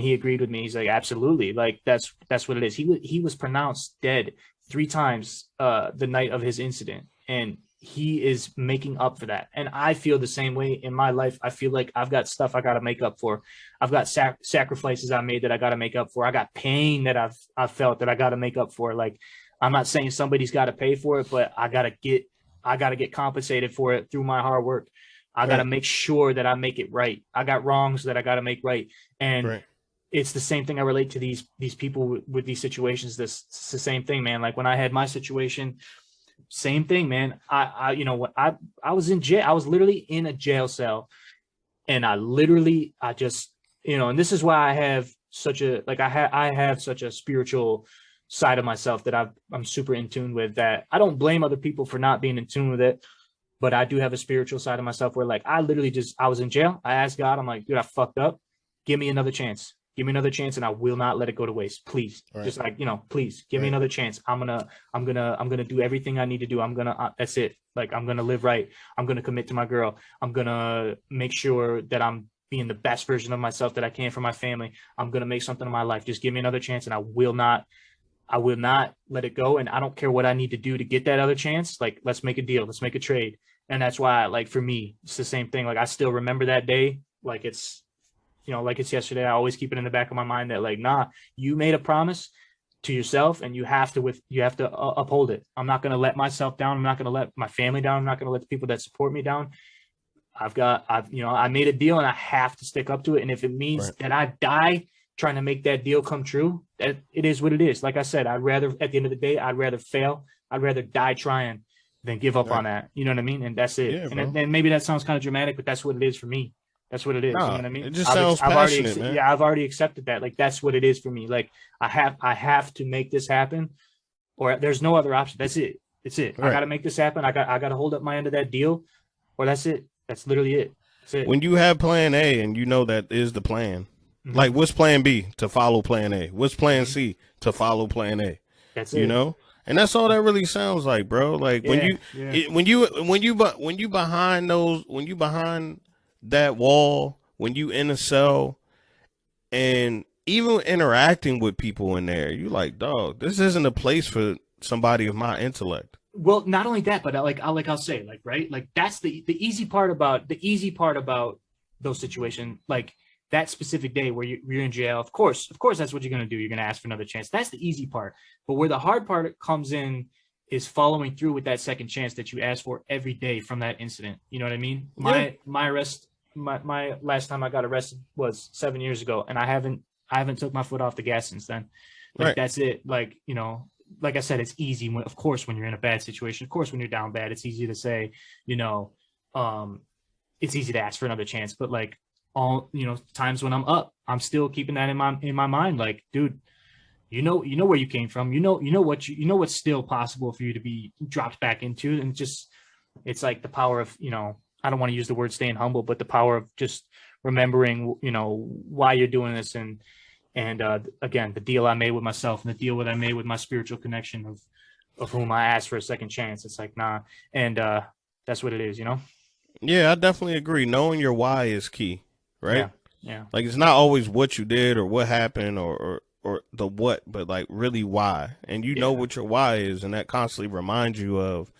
he agreed with me. He's like, absolutely. Like, that's what it is. He was pronounced dead 3 times the night of his incident, and he is making up for that. And I feel the same way in my life. I feel like I've got stuff I got to make up for. I've got sacrifices I made that I got to make up for. I got pain that I've felt that I got to make up for. Like, I'm not saying somebody's got to pay for it, but I got to get compensated for it through my hard work. I got to make sure that I make it right. I got wrongs that I got to make right. And it's the same thing. I relate to these people with these situations. It's the same thing, man. Like, when I had my situation, same thing, man. I was in jail. I was literally in a jail cell, and I just, and this is why I have such a, like, I have such a spiritual side of myself that I'm super in tune with, that I don't blame other people for not being in tune with it. But I do have a spiritual side of myself where, like, I was in jail. I asked God, I'm like, dude, I fucked up. Give me another chance. Give me another chance, and I will not let it go to waste. Please. Just like, please give me another chance. I'm gonna do everything I need to do. That's it. Like, I'm gonna live right. I'm gonna commit to my girl. I'm gonna make sure that I'm being the best version of myself that I can for my family. I'm gonna make something of my life. Just give me another chance, and I will not let it go. And I don't care what I need to do to get that other chance. Like, let's make a deal. Let's make a trade. And that's why, like, for me, it's the same thing. Like, I still remember that day. Like it's yesterday. I always keep it in the back of my mind that, like, nah, you made a promise to yourself, and you have to uphold it. I'm not going to let myself down. I'm not going to let my family down. I'm not going to let the people that support me down. I made a deal, and I have to stick up to it. And if it means that I die trying to make that deal come true, that it is what it is. Like I said, at the end of the day, I'd rather fail. I'd rather die trying than give up on that. You know what I mean? And that's it. Yeah, and maybe that sounds kind of dramatic, but that's what it is for me. That's what it is. You know what I mean? It just sounds passionate, man. Yeah, I've already accepted that. Like, that's what it is for me. Like, I have to make this happen, or there's no other option. That's it. It's it. I got to make this happen. I got to hold up my end of that deal, or that's it. That's literally it. That's it. When you have plan A and you know that is the plan, like, what's plan B? To follow plan A. What's plan C? To follow plan A. That's it. You know? And that's all that really sounds like, bro. Like, when you behind that wall, when you in a cell, and even interacting with people in there, you like, dog, this isn't a place for somebody of my intellect. Well, not only that, but I'll say, like, right, like, that's the easy part about those situations. Like, that specific day where you're in jail, of course, that's what you're going to do. You're going to ask for another chance. That's the easy part. But where the hard part comes in is following through with that second chance that you ask for every day from that incident. You know what I mean? Yeah. My arrest, my last time I got arrested was 7 years ago, and I haven't took my foot off the gas since then. Like, Right. that's it. Like, you know, like I said, it's easy when, of course, when you're in a bad situation, of course, when you're down bad, it's easy to say, you know, it's easy to ask for another chance. But like, all, you know, times when I'm up, I'm still keeping that in my mind. Like, dude, you know where you came from. You know what's still possible for you to be dropped back into. And just, it's like the power of, you know, I don't want to use the word staying humble, but the power of just remembering, you know, why you're doing this. And again, the deal I made with myself and the deal that I made with my spiritual connection of whom I asked for a second chance. It's like, nah. And that's what it is, you know? Yeah, I definitely agree. Knowing your why is key, right? Yeah. Yeah. Like, it's not always what you did or what happened or the what, but like really why. And you know what your why is, and that constantly reminds you of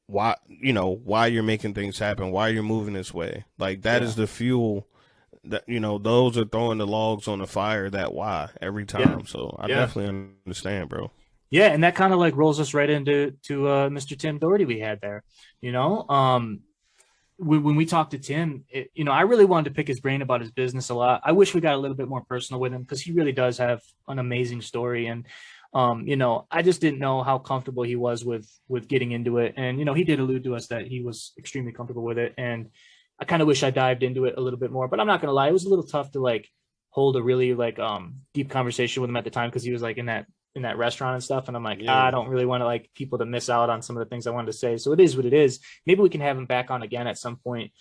why, you know, why you're making things happen, why you're moving this way. Like, that is the fuel that, you know, those are throwing the logs on the fire, that why every time. So I definitely understand, bro. Yeah, and that kind of like rolls us right into Mr. Tim Doherty we had there. You know, when we talked to Tim, you know, I really wanted to pick his brain about his business a lot. I wish we got a little bit more personal with him because he really does have an amazing story. And, you know, I just didn't know how comfortable he was with getting into it. And, you know, he did allude to us that he was extremely comfortable with it. And I kind of wish I dived into it a little bit more, but I'm not going to lie. It was a little tough to like hold a really like deep conversation with him at the time because he was like in that restaurant and stuff. And I'm like, I don't really want to like people to miss out on some of the things I wanted to say. So it is what it is. Maybe we can have him back on again at some point,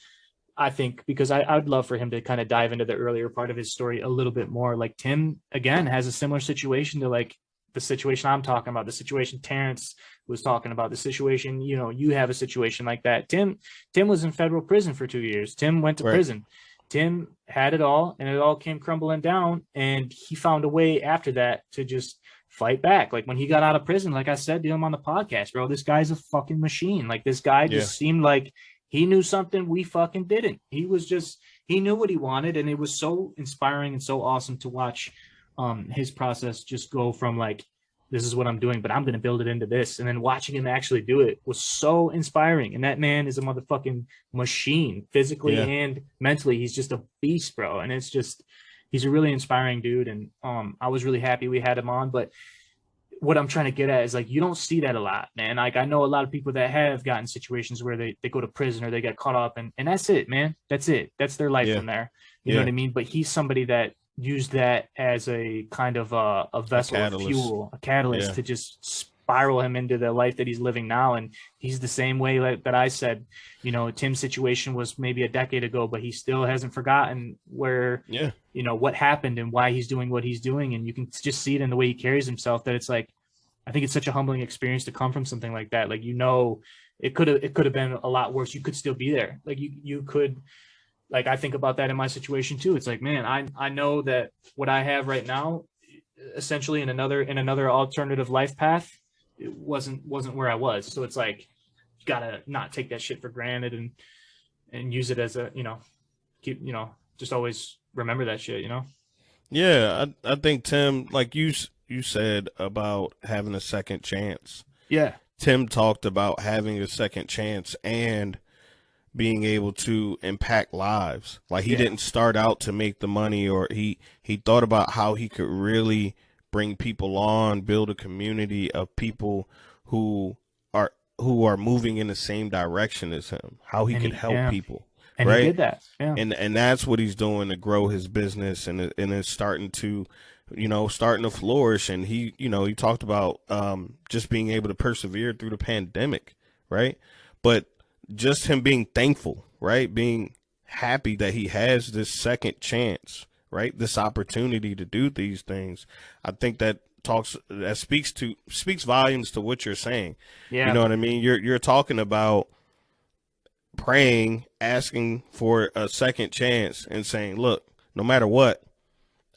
I think, because I'd love for him to kind of dive into the earlier part of his story a little bit more. Like, Tim, again, has a similar situation to like the situation I'm talking about, the situation Terrence was talking about, the situation, you know, you have a situation like that. Tim was in federal prison for 2 years. Tim went to prison. Tim had it all, and it all came crumbling down, and he found a way after that to just fight back. Like, when he got out of prison, like I said to him on the podcast, bro, this guy's a fucking machine. Like, this guy just seemed like he knew something we fucking didn't. He knew what he wanted, and it was so inspiring and so awesome to watch his process just go from like, this is what I'm doing, but I'm going to build it into this. And then watching him actually do it was so inspiring. And that man is a motherfucking machine, physically and mentally. He's just a beast, bro. And it's just, he's a really inspiring dude. And I was really happy we had him on. But what I'm trying to get at is like, you don't see that a lot, man. Like, I know a lot of people that have gotten situations where they go to prison or they get caught up, and that's it, man. That's it. That's their life from there. You know what I mean? But he's somebody that used that as a kind of a vessel of fuel, a catalyst to just spiral him into the life that he's living now. And he's the same way that I said, you know, Tim's situation was maybe a decade ago, but he still hasn't forgotten where, you know, what happened and why he's doing what he's doing. And you can just see it in the way he carries himself, that it's like, I think it's such a humbling experience to come from something like that. Like, you know, it could have been a lot worse. You could still be there. Like, you could, like, I think about that in my situation too. It's like, man, I know that what I have right now, essentially in another alternative life path, it wasn't where I was. So it's like, you gotta not take that shit for granted and use it as a, you know, keep, you know, just always remember that shit, you know? Yeah. I think Tim, like you said about having a second chance. Yeah. Tim talked about having a second chance and being able to impact lives. Like, he didn't start out to make the money, or he thought about how he could really bring people on, build a community of people who are moving in the same direction as him, how he could help people. And he did that. Yeah. And that's what he's doing to grow his business, and it's starting to flourish. And he talked about just being able to persevere through the pandemic, right? But just him being thankful, right? Being happy that he has this second chance, right? This opportunity to do these things. I think that speaks volumes to what you're saying. Yeah. You know what I mean? You're talking about praying, asking for a second chance, and saying, look, no matter what,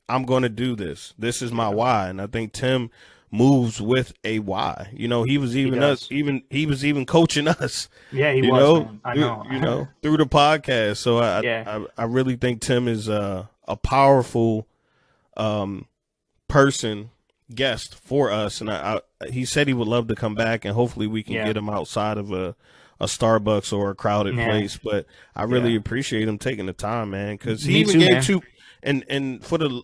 I'm going to do this. This is my why. And I think Tim moves with a why. You know, he was even coaching us. Yeah, he was. I know. Through the podcast. So I really think Tim is a a powerful person guest for us, and he said he would love to come back, and hopefully we can get him outside of a Starbucks or a crowded place. But I really appreciate him taking the time, man, because he even gave two. And for the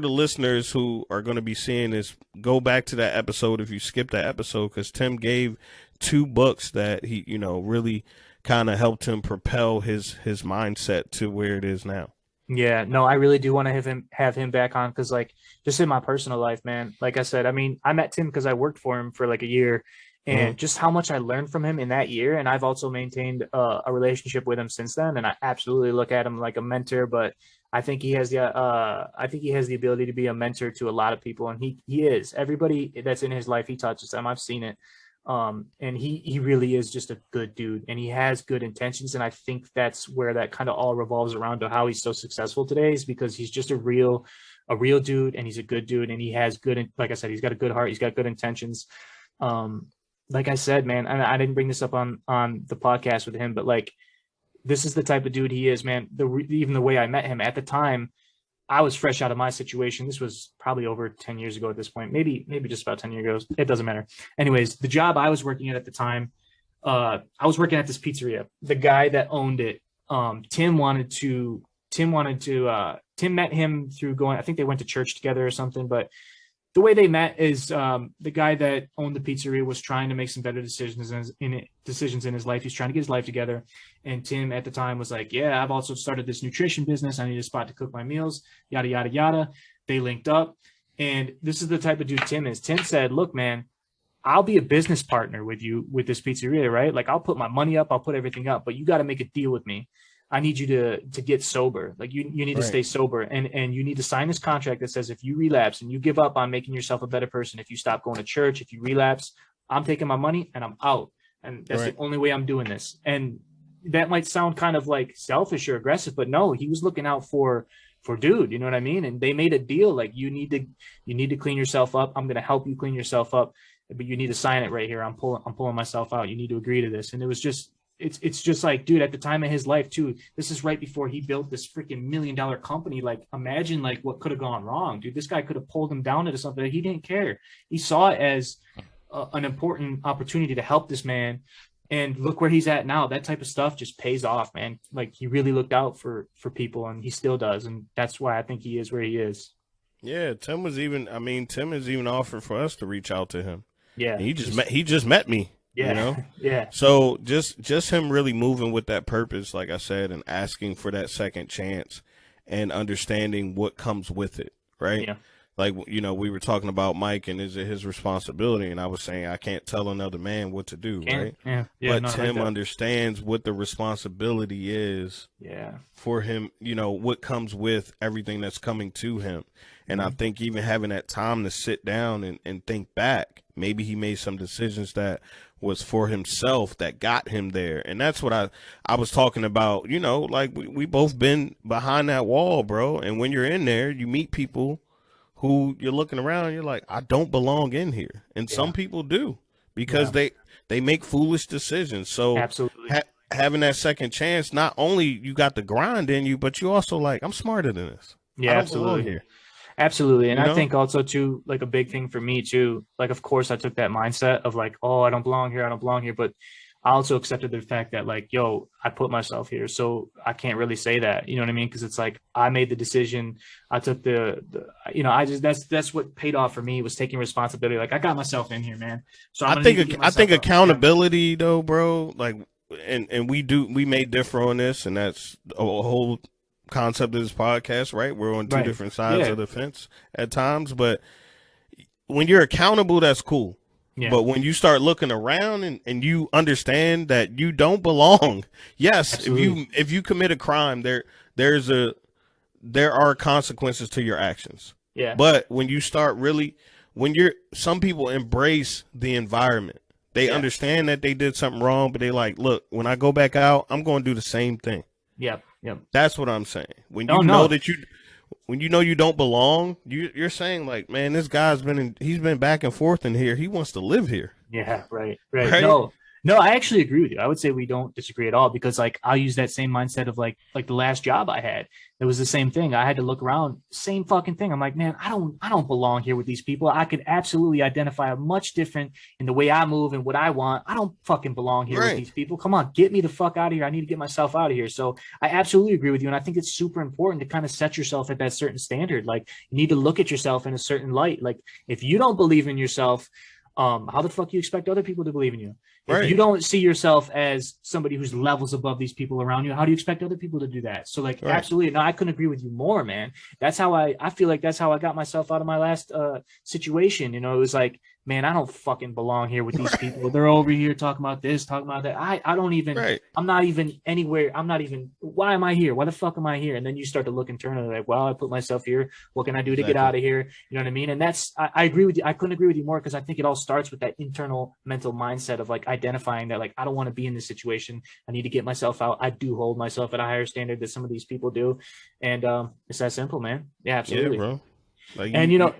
listeners who are going to be seeing this, go back to that episode if you skipped that episode, because Tim gave 2 books that he really kind of helped him propel his mindset to where it is now. Yeah, no, I really do want to have him back on, because like just in my personal life, man, like I said, I mean, I met Tim because I worked for him for like a year, and just how much I learned from him in that year. And I've also maintained a relationship with him since then. And I absolutely look at him like a mentor, but I think he has the ability to be a mentor to a lot of people. And he is. Everybody that's in his life, he touches them. I've seen it. And he really is just a good dude, and he has good intentions. And I think that's where that kind of all revolves around to how he's so successful today, is because he's just a real dude, and he's a good dude, and he has good, like I said, he's got a good heart. He's got good intentions. Like I said, man, and I didn't bring this up on the podcast with him, but like, this is the type of dude he is, man. Even the way I met him at the time, I was fresh out of my situation. This was probably over 10 years ago at this point, maybe just about 10 years ago. It doesn't matter. Anyways, the job I was working at the time, I was working at this pizzeria. The guy that owned it, Tim met him through going, I think they went to church together or something, but the way they met is the guy that owned the pizzeria was trying to make some better decisions in his life. He's trying to get his life together. And Tim at the time was like, yeah, I've also started this nutrition business. I need a spot to cook my meals, yada, yada, yada. They linked up. And this is the type of dude Tim is. Tim said, look, man, I'll be a business partner with you with this pizzeria, right? Like, I'll put my money up, I'll put everything up, but you got to make a deal with me. I need you to get sober. Like, you need to stay sober, and you need to sign this contract that says if you relapse and you give up on making yourself a better person, if you stop going to church, if you relapse, I'm taking my money and I'm out. And that's the only way I'm doing this. And that might sound kind of like selfish or aggressive, but no, he was looking out for dude, you know what I mean? And they made a deal like, you need to clean yourself up. I'm going to help you clean yourself up, but you need to sign it right here. I'm pulling myself out. You need to agree to this. And it was just, it's just like, dude, at the time of his life too, this is right before he built this freaking $1 million company. Like, imagine like what could have gone wrong, dude. This guy could have pulled him down into something that he didn't care. He saw it as an important opportunity to help this man. And look where he's at now. That type of stuff just pays off, man. Like, he really looked out for people, and he still does. And that's why I think he is where he is. Yeah. Tim has even offered for us to reach out to him. Yeah. And he just met me. Yeah. You know? Yeah. So just him really moving with that purpose, like I said, and asking for that second chance and understanding what comes with it, right? Yeah. Like, you know, we were talking about Mike and is it his responsibility? And I was saying, I can't tell another man what to do, right? Yeah. But Tim understands what the responsibility is for him, you know, what comes with everything that's coming to him. And I think even having that time to sit down and think back, maybe he made some decisions that was for himself that got him there. And that's what I was talking about, you know, like we both been behind that wall, bro. And when you're in there, you meet people who you're looking around and you're like, I don't belong in here. And some people do because they make foolish decisions. So absolutely. Having that second chance, not only you got the grind in you, but you also like, I'm smarter than this. Yeah, absolutely. Here. Absolutely. And I think also too, like a big thing for me too, like, of course I took that mindset of like, oh, I don't belong here. But I also accepted the fact that like, yo, I put myself here. So I can't really say that, you know what I mean? Cause it's like, I made the decision. I took that's what paid off for me, was taking responsibility. Like, I got myself in here, man. So I think accountability though, bro, like, and we may differ on this, and that's a whole concept of this podcast, right? We're on two different sides of the fence at times, but when you're accountable, that's cool. Yeah. But when you start looking around and you understand that you don't belong, yes, absolutely. if you commit a crime, there are consequences to your actions. Yeah. But when you start some people embrace the environment. They understand that they did something wrong, but they like, look, when I go back out, I'm going to do the same thing. Yep. That's what I'm saying. When you know that when you know you don't belong, you're saying like, man, this guy's he's been back and forth in here. He wants to live here. Yeah, right. No, No, I actually agree with you. I would say we don't disagree at all because like I'll use that same mindset of like the last job I had. It was the same thing. I had to look around, same fucking thing. I'm like, man, I don't belong here with these people. I could absolutely identify much different in the way I move and what I want. I don't fucking belong here with Right. these people. Come on, get me the fuck out of here. I need to get myself out of here. So I absolutely agree with you. And I think it's super important to kind of set yourself at that certain standard. Like you need to look at yourself in a certain light. Like if you don't believe in yourself, how the fuck you expect other people to believe in you? If you Right. don't see yourself as somebody who's levels above these people around you, how do you expect other people to do that? So like, Right. absolutely. No, I couldn't agree with you more, man. That's how I feel like that's how I got myself out of my last situation. You know, it was like, man, I don't fucking belong here with these people. They're over here talking about this, talking about that. I don't even, Right. I'm not even anywhere. I'm not even, why am I here? Why the fuck am I here? And then you start to look internally like, well, I put myself here. What can I do to get Exactly. out of here? You know what I mean? And that's, I agree with you. I couldn't agree with you more because I think it all starts with that internal mental mindset of like identifying that, like, I don't want to be in this situation. I need to get myself out. I do hold myself at a higher standard than some of these people do. And it's that simple, man. Yeah, Yeah, absolutely. bro. Like And, you know,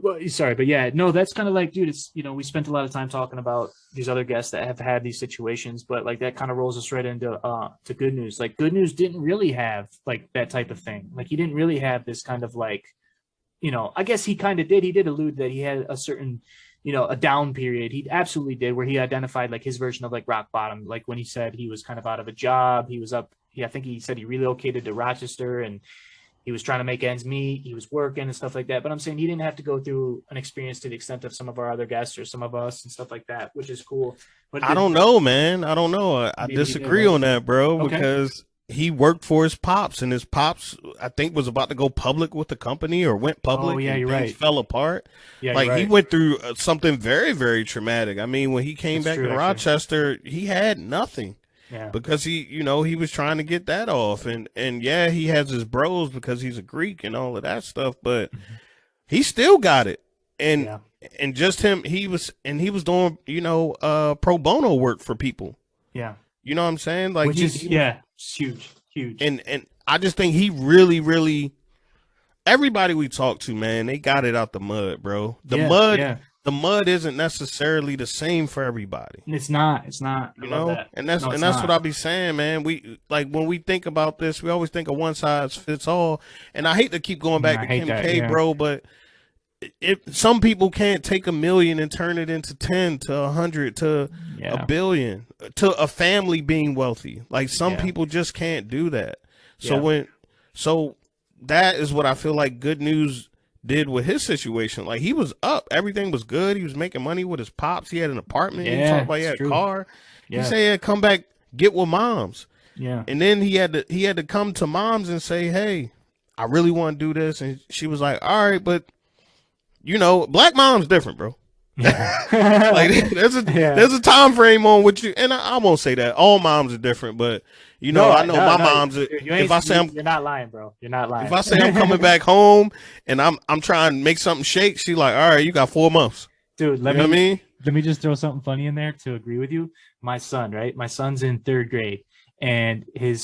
well, sorry, but yeah, no, that's kind of like, dude, it's, you know, we spent a lot of time talking about these other guests that have had these situations, but like that kind of rolls us right into to good news. Like good news didn't really have like that type of thing. Like he didn't really have this kind of like, you know, I guess he kind of did. He did allude that he had a certain, you know, a down period. He absolutely did, where he identified like his version of like rock bottom. Like when he said he was kind of out of a job, he was up. I think he said he relocated to Rochester and he was trying to make ends meet. He was working and stuff like that. But I'm saying he didn't have to go through an experience to the extent of some of our other guests or some of us and stuff like that, which is cool. But I don't know, man. I don't know. I Maybe he did, disagree right? on that, bro, Okay. because he worked for his pops, and his pops, I think, was about to go public with the company or went public. Oh, yeah, and you're things right. fell apart. Yeah, Like you're he right. went through something very, very traumatic. I mean, when he came That's back true, to actually. Rochester, he had nothing Yeah. because he was trying to get that off, and yeah, he has his bros because he's a Greek and all of that stuff, but he still got it. And Yeah. and just him, he was doing pro bono work for people. Yeah. You know what I'm saying? Like Which is, yeah, it's huge, huge. and I just think he really, really, everybody we talked to, man, they got it out the mud, bro. Yeah. The mud isn't necessarily the same for everybody. It's not. It's not. I You love know, that. and that's No, it's what not. I be saying, man. We like when we think about this, we always think of one size fits all. And I hate to keep going back I to hate Kim that, K, yeah. bro, but some people can't take $1 million and turn it into 10 to 100 to Yeah. $1 billion to a family being wealthy. Like some Yeah. people just can't do that. So Yeah. so that is what I feel like Good News did with his situation. Like he was up, everything was good. He was making money with his pops. He had an apartment. He Yeah, talked about he it's had a true. car. Yeah. He said he had to come back, get with moms. Yeah. And then he had to come to moms and say, "Hey, I really want to do this." And she was like, "All right, but black mom's different, bro. Like there's a time frame on which you, and I won't say that all moms are different, but I know my mom's. If I say you're not lying, bro. You're not lying. if I say I'm coming back home and I'm trying to make something shake, she like, all right, you got 4 months. Dude, You know what I mean? let me just throw something funny in there to agree with you. My son, right? My son's in 3rd grade, and his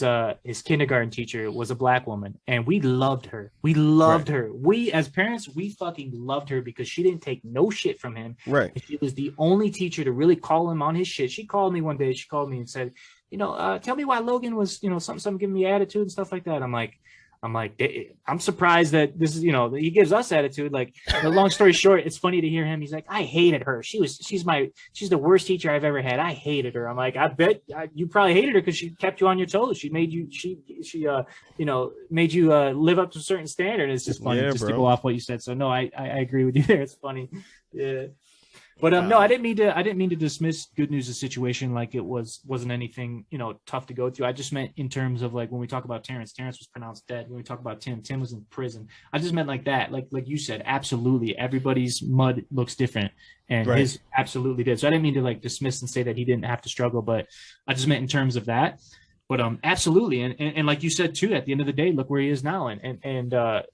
kindergarten teacher was a black woman, and we loved her. We loved her. We as parents, we fucking loved her because she didn't take no shit from him. Right. And she was the only teacher to really call him on his shit. She called me one day. She called me and said, tell me why Logan was, something giving me attitude and stuff like that. I'm like, I'm surprised that this is, he gives us attitude. Like, long story short, it's funny to hear him. He's like, I hated her. She's the worst teacher I've ever had. I hated her. I'm like, I bet you probably hated her because she kept you on your toes. She made you, made you live up to a certain standard. It's just funny Yeah, just bro. to go off what you said. So no, I agree with you there. It's funny. Yeah. But no, I didn't mean to dismiss Good News' situation like it wasn't anything tough to go through. I just meant in terms of like when we talk about Terrence was pronounced dead. When we talk about Tim was in prison. I just meant like that, like you said, absolutely. Everybody's mud looks different, and Right. his absolutely did. So I didn't mean to like dismiss and say that he didn't have to struggle, but I just meant in terms of that. But absolutely, and like you said too, at the end of the day, look where he is now, and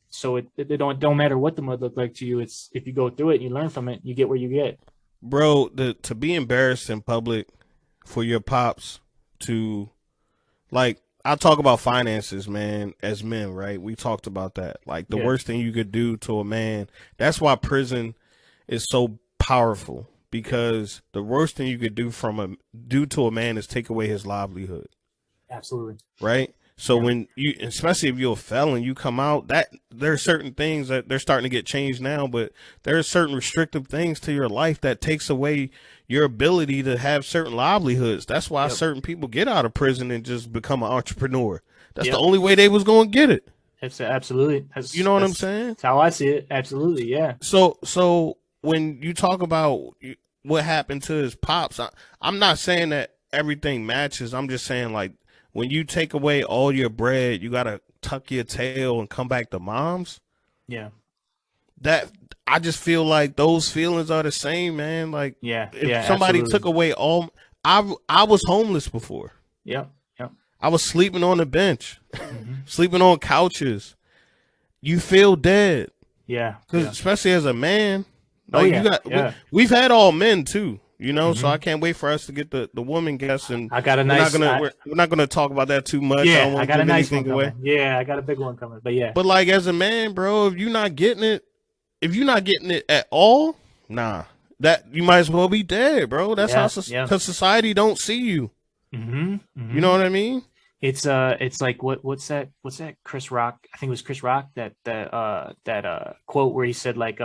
so it don't matter what the mud looked like to you. It's if you go through it and you learn from it, you get where you get. Bro, to be embarrassed in public for your pops to, like, I talk about finances, man, as men, right? We talked about that. Like, the Yeah. worst thing you could do to a man, that's why prison is so powerful, because the worst thing you could do to a man is take away his livelihood. Absolutely. Right. So when you, especially if you're a felon, you come out, that there are certain things that they're starting to get changed now, but there are certain restrictive things to your life that takes away your ability to have certain livelihoods. That's why certain people get out of prison and just become an entrepreneur. That's the only way they was going to get it. Absolutely. You know what I'm saying? That's how I see it. Absolutely. Yeah. So when you talk about what happened to his pops, I'm not saying that everything matches. I'm just saying, like, when you take away all your bread, you got to tuck your tail and come back to mom's. Yeah. That, I just feel like those feelings are the same, man. Like, if somebody absolutely. took away all, I was homeless before. Yep. I was sleeping on the bench, sleeping on couches. You feel dead. Yeah. Because especially as a man, like we've had all men too, you know, so I can't wait for us to get the woman guest, and I got a nice, we're not gonna talk about that too much. Yeah, I don't want I got to a give nice anything one away. coming. Yeah, I got a big one coming, but like, as a man, bro, if you're not getting it at all, nah, that you might as well be dead, bro. That's how society don't see you. You know what I mean? It's like what's that Chris Rock, I think it was Chris Rock, that quote where he said, like,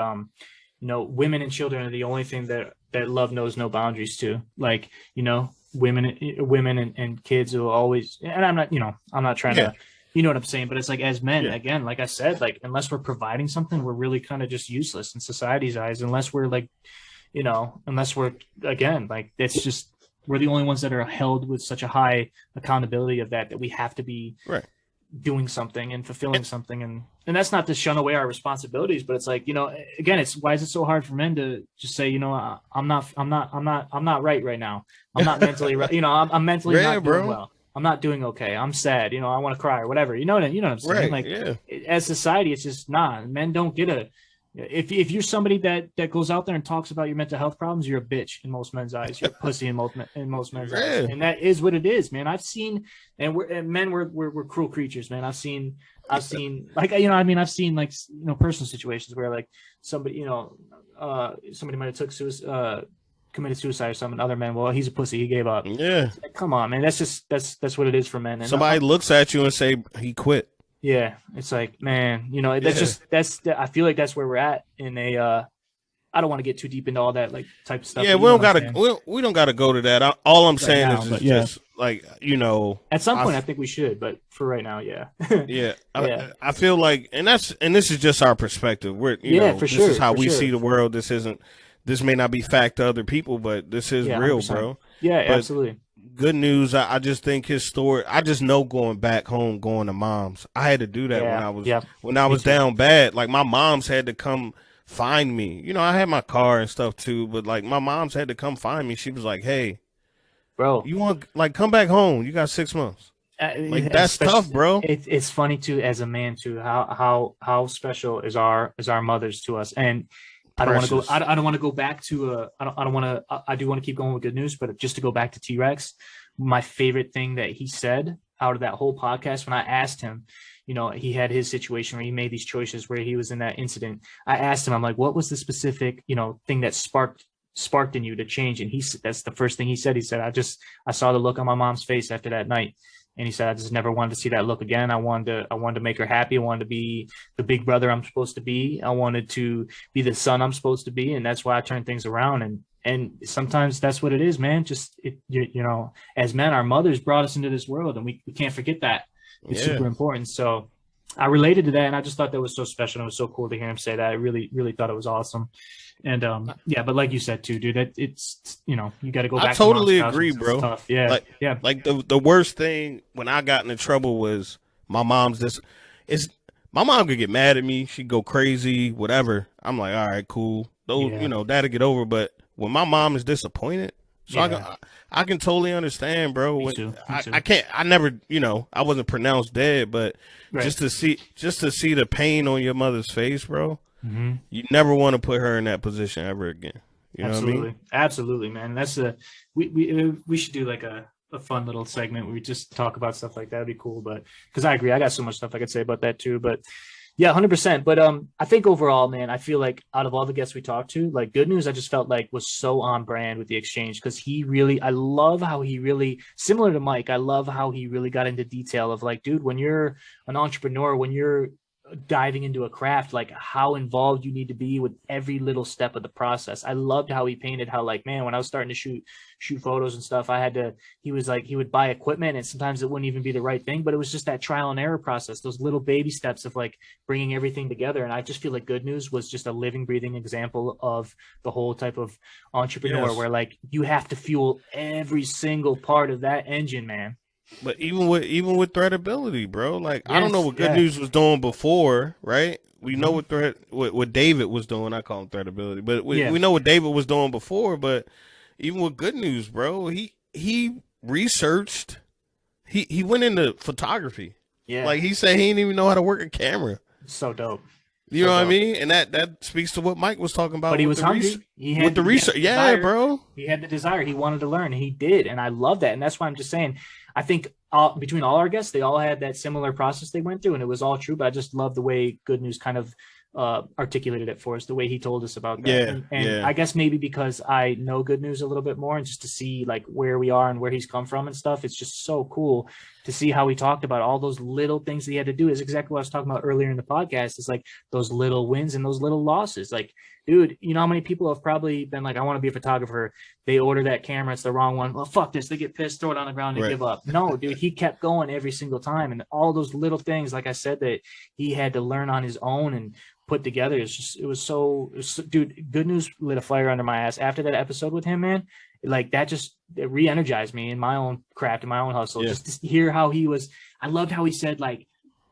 women and children are the only thing that love knows no boundaries to. Like, women and kids will always, and I'm not trying to, you know what I'm saying, but it's like, as men, again, like I said, like, unless we're providing something, we're really kind of just useless in society's eyes, unless we're like, again, like, it's just, we're the only ones that are held with such a high accountability of that we have to be doing something and fulfilling something. And that's not to shun away our responsibilities, but it's like, again, it's, why is it so hard for men to just say, I'm not right now. I'm not mentally right. I'm mentally not doing well. I'm not doing okay. I'm sad. I want to cry or whatever. You know what I'm saying? As society, it's just, men don't get if you're somebody that goes out there and talks about your mental health problems, you're a bitch in most men's eyes. You're a pussy in most men's eyes, and that is what it is, man. I've seen, and we're cruel creatures, man. I've seen like, I've seen, like, personal situations where, like, somebody somebody might have committed suicide or something. Other men, well, he's a pussy, he gave up. Yeah, like, come on, man. That's what it is for men. And somebody looks at you and say he quit. Yeah, it's like, man, I feel like that's where we're at in a, I don't want to get too deep into all that, like, type of stuff. Yeah, we don't gotta go to that. All I'm saying is just like, at some point I think we should, but for right now, I feel like, and this is just our perspective. We're, for sure. This is how we see the world. This may not be fact to other people, but this is real, 100%. Bro. Yeah, but absolutely. Good news. I just think his story, I just know going back home, going to mom's, I had to do that when I was down bad. Like, my mom's had to come find me. I had my car and stuff too, but, like, my mom's had to come find me. She was like, hey, bro, you want, like, come back home. You got 6 months. Like, that's tough, bro. It's funny too, as a man too, how special is our mothers to us. And I don't want to go. I don't want to go back to. I don't want to. I do want to keep going with good news, but just to go back to T-Rex, my favorite thing that he said out of that whole podcast, when I asked him, he had his situation where he made these choices where he was in that incident. I asked him, I'm like, what was the specific, thing that sparked in you to change? And that's the first thing he said. He said, I saw the look on my mom's face after that night. And he said, I just never wanted to see that look again. I wanted to make her happy. I wanted to be the big brother I'm supposed to be. I wanted to be the son I'm supposed to be. And that's why I turned things around. And sometimes that's what it is, man. Just, as men, our mothers brought us into this world, and we can't forget that. It's super important. So I related to that, and I just thought that was so special. It was so cool to hear him say that. I really, really thought it was awesome. And but like you said too, dude, it's you got to go back. I totally agree, bro. Tough. Yeah, Like the worst thing when I got into trouble was my mom's. My mom could get mad at me. She'd go crazy, whatever. I'm like, all right, cool. That'll get over. But when my mom is disappointed, I can totally understand, bro. Me too. I can't. I never, I wasn't pronounced dead, but just to see the pain on your mother's face, bro. Mm-hmm. You never want to put her in that position ever again. You know what I mean? Absolutely, man. That's we should do like a fun little segment where we just talk about stuff like that. Would be cool. But because I agree, I got so much stuff I could say about that too. But Yeah, 100%. But I think overall, man, I feel like out of all the guests we talked to, like Good News, I just felt like was so on brand with the exchange because he really, I love how he really, similar to Mike, I love how he really got into detail of like, dude, when you're an entrepreneur, when you're diving into a craft, like how involved you need to be with every little step of the process. I loved how he painted how like, man, when I was starting to shoot photos and stuff, I had to, he was like, he would buy equipment and sometimes it wouldn't even be the right thing, but it was just that trial and error process, those little baby steps of like bringing everything together. And I just feel like Good News was just a living, breathing example of the whole type of entrepreneur where like you have to fuel every single part of that engine, man. But even with threadability, bro, like I don't know what Good News was doing before, right? We know what David was doing. I call him threadability, but we know what David was doing before. But even with Good News, bro, he researched. He went into photography. Yeah, like he said, he didn't even know how to work a camera. So dope. You know what I mean? And that speaks to what Mike was talking about. But he was hungry. He had the research. Yeah, bro. He had the desire. He wanted to learn. And he did. And I love that. And that's why I'm just saying, I think between all our guests, they all had that similar process they went through. And it was all true. But I just love the way Good News kind of articulated it for us, the way he told us about that. Yeah, and I guess maybe because I know Good News a little bit more and just to see like where we are and where he's come from and stuff, it's just so cool to see how he talked about all those little things that he had to do. Is exactly what I was talking about earlier in the podcast. It's like those little wins and those little losses. Like, dude, you know how many people have probably been like, I want to be a photographer. They order that camera. It's the wrong one. Well, fuck this. They get pissed, throw it on the ground and give up. No, dude, he kept going every single time. And all those little things, like I said, that he had to learn on his own and put together. It was so, dude, Good News lit a fire under my ass after that episode with him, man. Like that just it re-energized me in my own craft and my own hustle. Just to hear how he was. I loved how he said like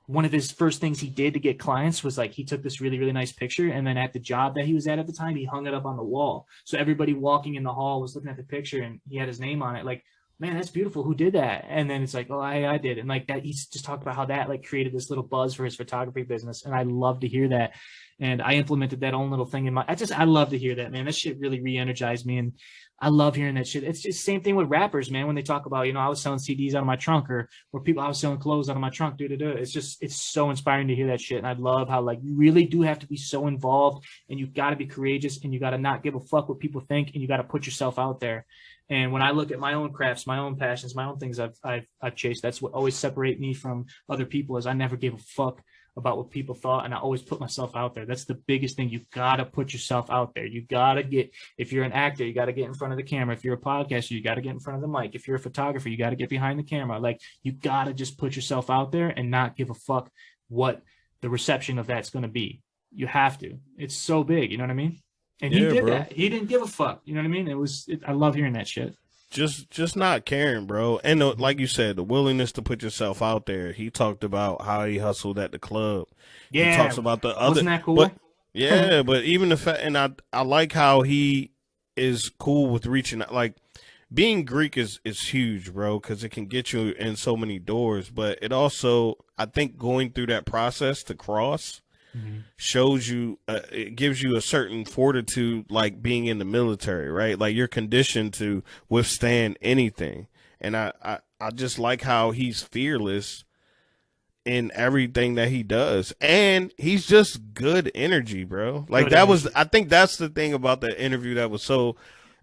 one of his first things he did to get clients was like he took this really, really nice picture, and then at the job that he was at the time, he hung it up on the wall. So everybody walking in the hall was looking at the picture and he had his name on it. Like, man, that's beautiful. Who did that? And then it's like, oh, I did. And like that, he's just talked about how that like created this little buzz for his photography business. And I love to hear that. And I implemented that own little thing in I love to hear that, man. That shit really re-energized me. And I love hearing that shit. It's just same thing with rappers, man. When they talk about, I was selling CDs out of my trunk or I was selling clothes out of my trunk, it's so inspiring to hear that shit. And I love how like you really do have to be so involved and you got to be courageous and you got to not give a fuck what people think and you got to put yourself out there. And when I look at my own crafts, my own passions, my own things I've chased, that's what always separate me from other people is I never gave a fuck about what people thought. And I always put myself out there. That's the biggest thing. You got to put yourself out there. You got to if you're an actor, you got to get in front of the camera. If you're a podcaster, you got to get in front of the mic. If you're a photographer, you got to get behind the camera. Like you got to just put yourself out there and not give a fuck what the reception of that's going to be. You have to. It's so big. You know what I mean? And he did that. He didn't give a fuck. You know what I mean? I love hearing that shit. Just not caring, bro. And like you said, the willingness to put yourself out there. He talked about how he hustled at the club. Yeah. He talks about the other. Wasn't that cool? But, yeah, but even the fact, and I like how he is cool with reaching out. Like, being Greek is huge, bro, because it can get you in so many doors. But it also, I think going through that process to cross shows you, it gives you a certain fortitude, like being in the military, right? Like you're conditioned to withstand anything. And I just like how he's fearless in everything that he does. And he's just good energy, bro. Like good energy. I think that's the thing about that interview that was so,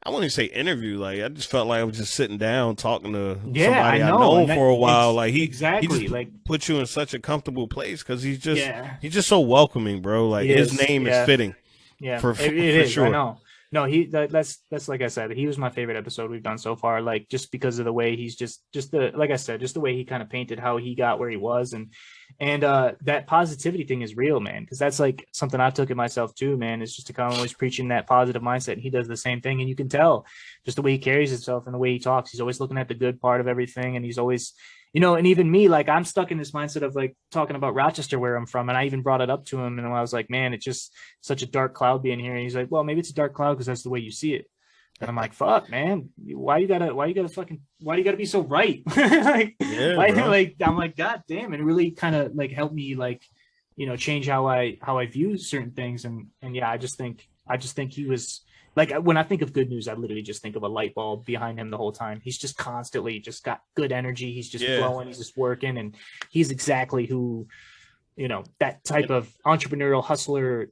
I wouldn't say interview. Like I just felt like I was just sitting down talking to somebody I know for a while. Like he just like put you in such a comfortable place because he's just so welcoming, bro. Like his name is fitting. Yeah, for sure. I know. No, that's like I said, he was my favorite episode we've done so far. Like just because of the way he's just like I said, just the way he kind of painted how he got where he was, and that positivity thing is real, man. Because that's like something I took it myself too, man. It's just to kind of always preaching that positive mindset, and he does the same thing, and you can tell just the way he carries himself and the way he talks. He's always looking at the good part of everything, and he's always. And even me, like I'm stuck in this mindset of like talking about Rochester, where I'm from. And I even brought it up to him. And I was like, man, it's just such a dark cloud being here. And he's like, well, maybe it's a dark cloud because that's the way you see it. And I'm like, fuck, man, why you gotta be so right? Like, I'm like, God damn, it really kind of like helped me like, change how I view certain things. And yeah, I just think he was. Like when I think of Good News, I literally just think of a light bulb behind him the whole time. He's just constantly just got good energy. He's just flowing. He's just working, and he's exactly who that type of entrepreneurial hustler,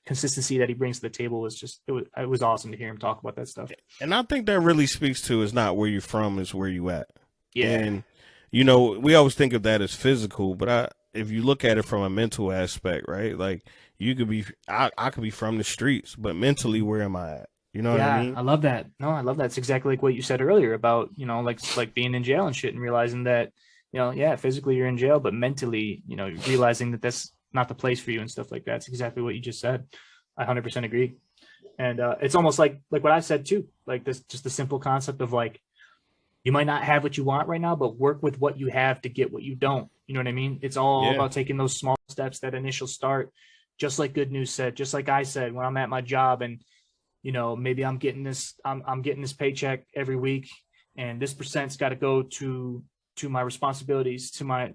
consistency that he brings to the table was just, it was awesome to hear him talk about that stuff. And I think that really speaks to is not where you're from, is where you at. Yeah. And, we always think of that as physical, but if you look at it from a mental aspect, right? Like you could be, I could be from the streets, but mentally, where am I at? You know what I mean? I love that. No, I love that. It's exactly like what you said earlier about, like being in jail and shit and realizing that, physically you're in jail, but mentally, realizing that that's not the place for you and stuff like that. It's exactly what you just said. I 100% agree. And it's almost like what I said too, like this, just the simple concept of like, you might not have what you want right now, but work with what you have to get what you don't. You know what I mean? It's all about taking those small steps, that initial start, just like Good News said, just like I said, when I'm at my job and, maybe I'm getting this paycheck every week, and this percent's got to go to my responsibilities, to my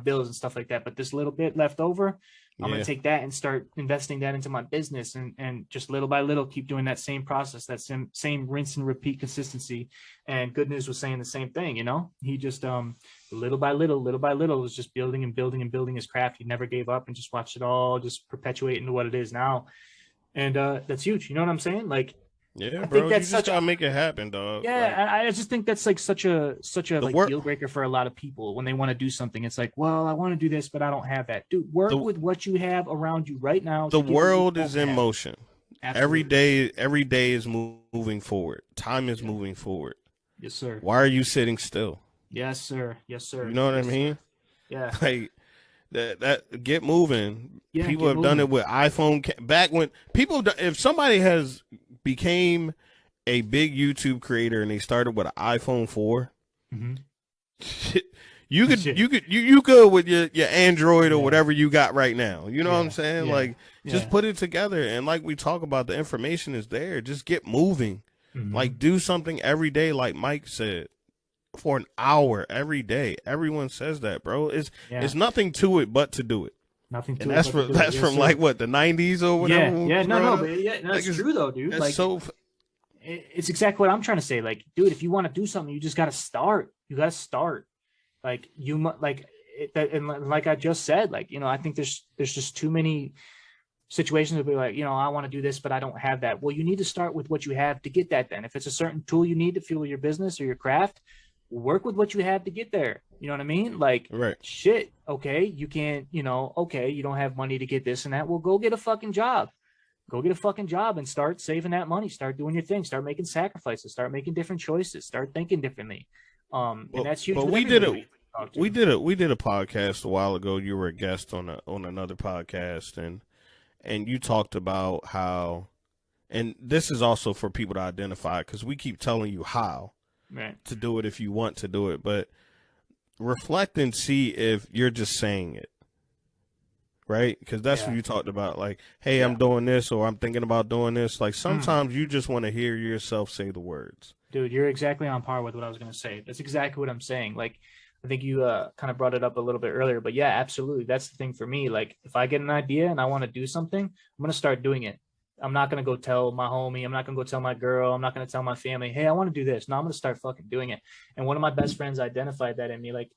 bills and stuff like that. But this little bit left over, I'm going to take that and start investing that into my business, and just little by little keep doing that same process, that same rinse and repeat consistency. And Good News was saying the same thing. He just little by little was just building and building and building his craft. He never gave up and just watched it all just perpetuate into what it is now. And that's huge. You know what I'm saying? Like, yeah, I bro, think that's you just gotta make it happen, dog. Yeah, I just think that's like such a like deal breaker for a lot of people when they want to do something. It's like, well, I want to do this, but I don't have that. Dude, work with what you have around you right now. The world is in motion. Absolutely. Every day is moving forward. Time is moving forward. Yes, sir. Why are you sitting still? Yes, sir. Yes, sir. You know what I mean? Sir. Yeah. Like that get moving. Yeah, people have done it with iPhone back when people. If somebody has became a big YouTube creator and they started with an iPhone 4, you could with your Android or whatever you got right now. You know what I'm saying? Like, just put it together, and like we talk about, the information is there. Just get moving. Like, do something every day, like Mike said, for an hour every day. Everyone says that, bro. It's nothing to it but to do it. Nothing to and it. That's from like what, the 90s or whatever. That's true though, dude. That's like, so. It's exactly what I'm trying to say. Like, dude, if you want to do something, you just got to start. You got to start. Like, and like I just said, like, I think there's just too many situations to be like, I want to do this, but I don't have that. Well, you need to start with what you have to get that. Then if it's a certain tool you need to fuel your business or your craft, work with what you have to get there. You know what I mean? Like, shit. Okay. You can't, okay, you don't have money to get this and that. Well, go get a fucking job. Go get a fucking job and start saving that money. Start doing your thing. Start making sacrifices. Start making different choices. Start thinking differently. And that's huge. But we did a podcast a while ago. You were a guest on another podcast, and you talked about how, and this is also for people to identify, because we keep telling you how to do it if you want to do it, but reflect and see if you're just saying it. Right? Because that's what you talked about. Like, hey, I'm doing this, or I'm thinking about doing this. Like, sometimes you just want to hear yourself say the words. Dude, you're exactly on par with what I was going to say. That's exactly what I'm saying. Like, I think you kind of brought it up a little bit earlier, but yeah, absolutely. That's the thing for me. Like, if I get an idea and I want to do something, I'm going to start doing it. I'm not going to go tell my homie. I'm not going to go tell my girl. I'm not going to tell my family, hey, I want to do this. No, I'm going to start fucking doing it. And one of my best friends identified that in me. Like,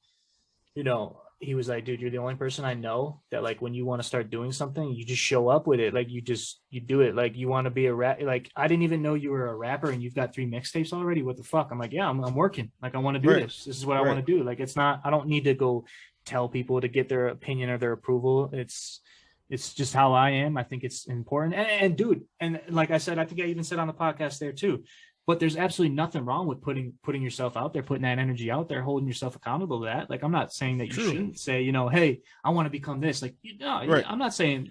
he was like, dude, you're the only person I know that, like, when you want to start doing something, you just show up with it. Like, you do it. Like, you want to be a rap. Like, I didn't even know you were a rapper and you've got 3 mixtapes already. What the fuck? I'm like, yeah, I'm working. Like, I want to do this. This is what I want to do. Like, it's not, I don't need to go tell people to get their opinion or their approval. It's just how I am. I think it's important. And dude, and like I said, I think I even said on the podcast there too, but there's absolutely nothing wrong with putting yourself out there, putting that energy out there, holding yourself accountable to that. Like, I'm not saying that you shouldn't say, hey, I want to become this. Like, I'm not saying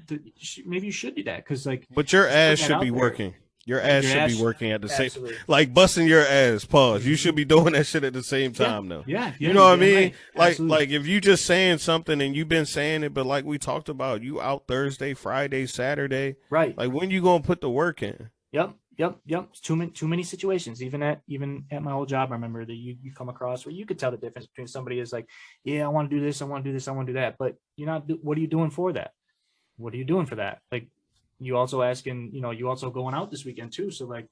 maybe you should do that, because like. But your ass should be working. Your ass should be working at the same, like busting your ass. Pause. You should be doing that shit at the same time, though. Yeah. You know what I mean? Right. Like if you just saying something and you've been saying it, but like we talked about, you out Thursday, Friday, Saturday. Right. Like, when you gonna put the work in? Yep. Too many situations. Even at my old job, I remember that you come across where you could tell the difference between somebody is like, yeah, I want to do this, I want to do this, I want to do that, but you're not. What are you doing for that? What are you doing for that? Like, you also asking, you also going out this weekend too. So like,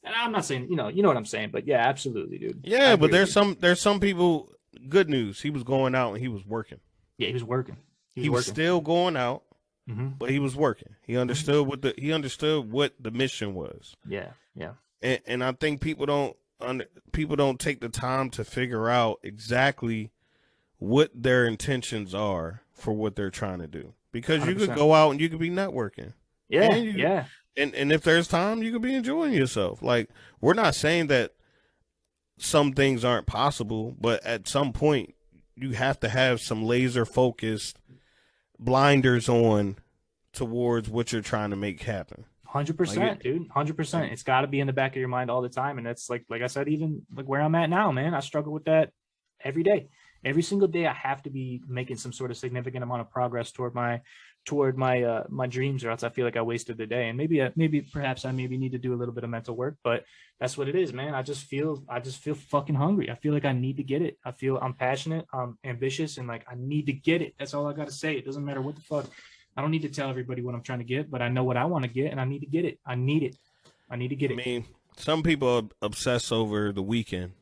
and I'm not saying, you know what I'm saying, but yeah, absolutely, dude. Yeah, but there's some people. Good news, he was going out and he was working. Yeah, he was working. He was still going out, but he was working. He understood what the mission was. Yeah, yeah. And I think people don't take the time to figure out exactly what their intentions are for what they're trying to do. Because 100%. You could go out and you could be networking. Yeah, yeah. And if there's time, you could be enjoying yourself. Like, we're not saying that some things aren't possible, but at some point you have to have some laser focused blinders on towards what you're trying to make happen. 100%, dude. 100%. It's got to be in the back of your mind all the time. And that's like I said, even like where I'm at now, man, I struggle with that every day. Every single day I have to be making some sort of significant amount of progress toward my dreams, or else I feel like I wasted the day. And maybe perhaps I need to do a little bit of mental work, but that's what it is, man. I just feel fucking hungry. I feel like I need to get it. I feel I'm passionate, I'm ambitious, and like I need to get it. That's all I got to say. It doesn't matter what the fuck. I don't need to tell everybody what I'm trying to get, but I know what I want to get, and I need to get it. I need it. I need to get it. I mean, some people obsess over the weekend,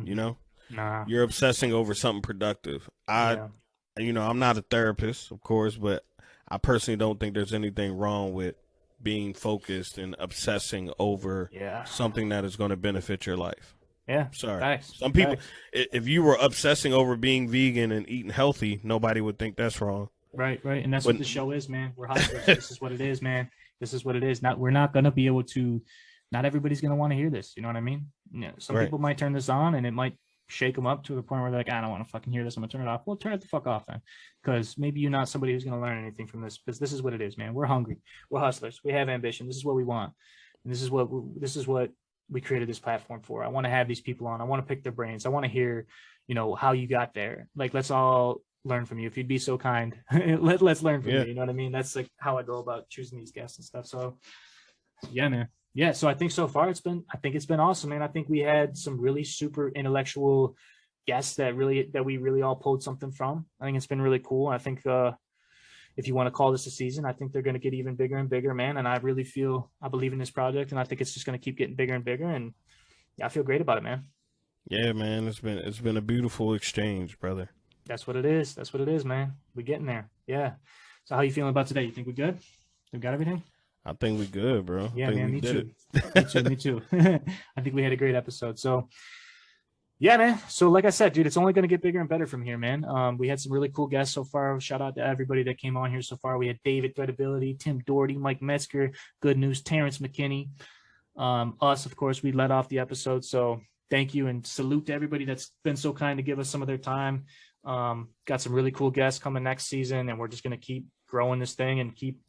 you know? Nah. You're obsessing over something productive. I'm not a therapist, of course, but I personally don't think there's anything wrong with being focused and obsessing over something that is going to benefit your life. Yeah. Sorry. Facts. Some people, if you were obsessing over being vegan and eating healthy, nobody would think that's wrong. Right. And that's what the show is, man. We're hustlers. This is what it is, man. This is what it is. We're not going to be able to, not everybody's going to want to hear this. You know what I mean? Some people might turn this on and it might shake them up to the point where they're like, I don't want to fucking hear this. I'm gonna turn it off. Well, turn it the fuck off then, because maybe you're not somebody who's gonna learn anything from this. Because this is what it is, man. We're hungry. We're hustlers. We have ambition. This is what we want, and this is what we created this platform for. I want to have these people on. I want to pick their brains. I want to hear, how you got there. Like, let's all learn from you. If you'd be so kind, let's learn from you. You know what I mean? That's like how I go about choosing these guests and stuff. So, yeah, man. Yeah, so I think so far it's been awesome, man. I think we had some really super intellectual guests that we really all pulled something from. I think it's been really cool. I think if you want to call this a season, I think they're going to get even bigger and bigger, man. And I believe in this project, and I think it's just going to keep getting bigger and bigger. And yeah, I feel great about it, man. Yeah, man. It's been a beautiful exchange, brother. That's what it is. That's what it is, man. We're getting there. Yeah. So how you feeling about today? You think we're good? We got everything? I think we good, bro. Yeah, man, me too. Me too. I think we had a great episode. So, yeah, man. So, like I said, dude, it's only going to get bigger and better from here, man. We had some really cool guests so far. Shout out to everybody that came on here so far. We had David Credibility, Tim Doherty, Mike Metzger, Good News, Terrence McKinney. Us, of course, we led off the episode. So, thank you and salute to everybody that's been so kind to give us some of their time. Got some really cool guests coming next season, and we're just going to keep growing this thing and keep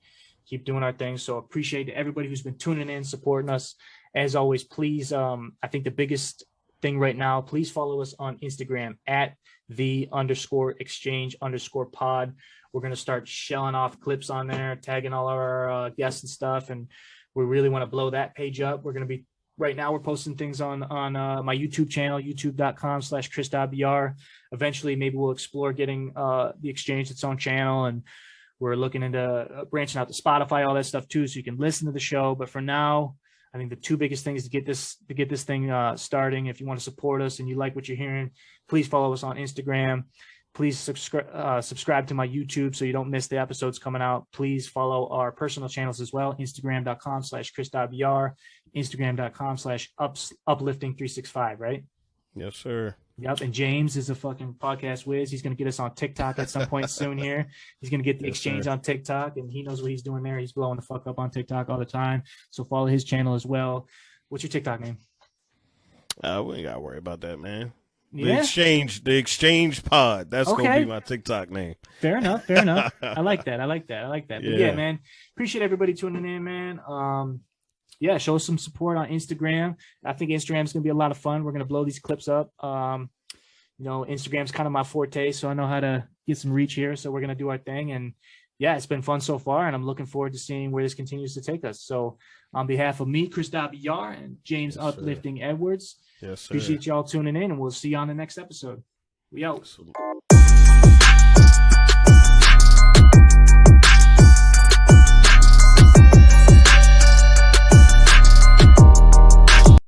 doing our thing. So appreciate everybody who's been tuning in, supporting us. As always, please, I think the biggest thing right now, please follow us on Instagram at @the_exchange_pod. We're going to start shelling off clips on there, tagging all our guests and stuff. And we really want to blow that page up. We're going to be, right now we're posting things on my YouTube channel, youtube.com/ChrisWR. Eventually, maybe we'll explore getting the exchange its own channel, and we're looking into branching out to Spotify, all that stuff too, so you can listen to the show. But for now, I think the two biggest things to get this thing starting. If you want to support us and you like what you're hearing, please follow us on Instagram. Please subscribe to my YouTube so you don't miss the episodes coming out. Please follow our personal channels as well. Instagram.com/ChrisWR, Instagram.com/uplifting365, right? Yes, sir. Yep, and James is a fucking podcast whiz. He's going to get us on TikTok at some point soon here. He's going to get the exchange on TikTok, and he knows what he's doing there. He's blowing the fuck up on TikTok all the time. So follow his channel as well. What's your TikTok name? We ain't got to worry about that, man. The exchange pod. That's going to be my TikTok name. Fair enough. I like that. But yeah, man. Appreciate everybody tuning in, man. Yeah, show us some support on Instagram. I think Instagram's going to be a lot of fun. We're going to blow these clips up. Instagram's kind of my forte, so I know how to get some reach here. So we're going to do our thing. And yeah, it's been fun so far, and I'm looking forward to seeing where this continues to take us. So on behalf of me, Chris WR, and James Uplifting Edwards, yes, sir. Appreciate y'all tuning in, and we'll see you on the next episode. We out. Absolutely.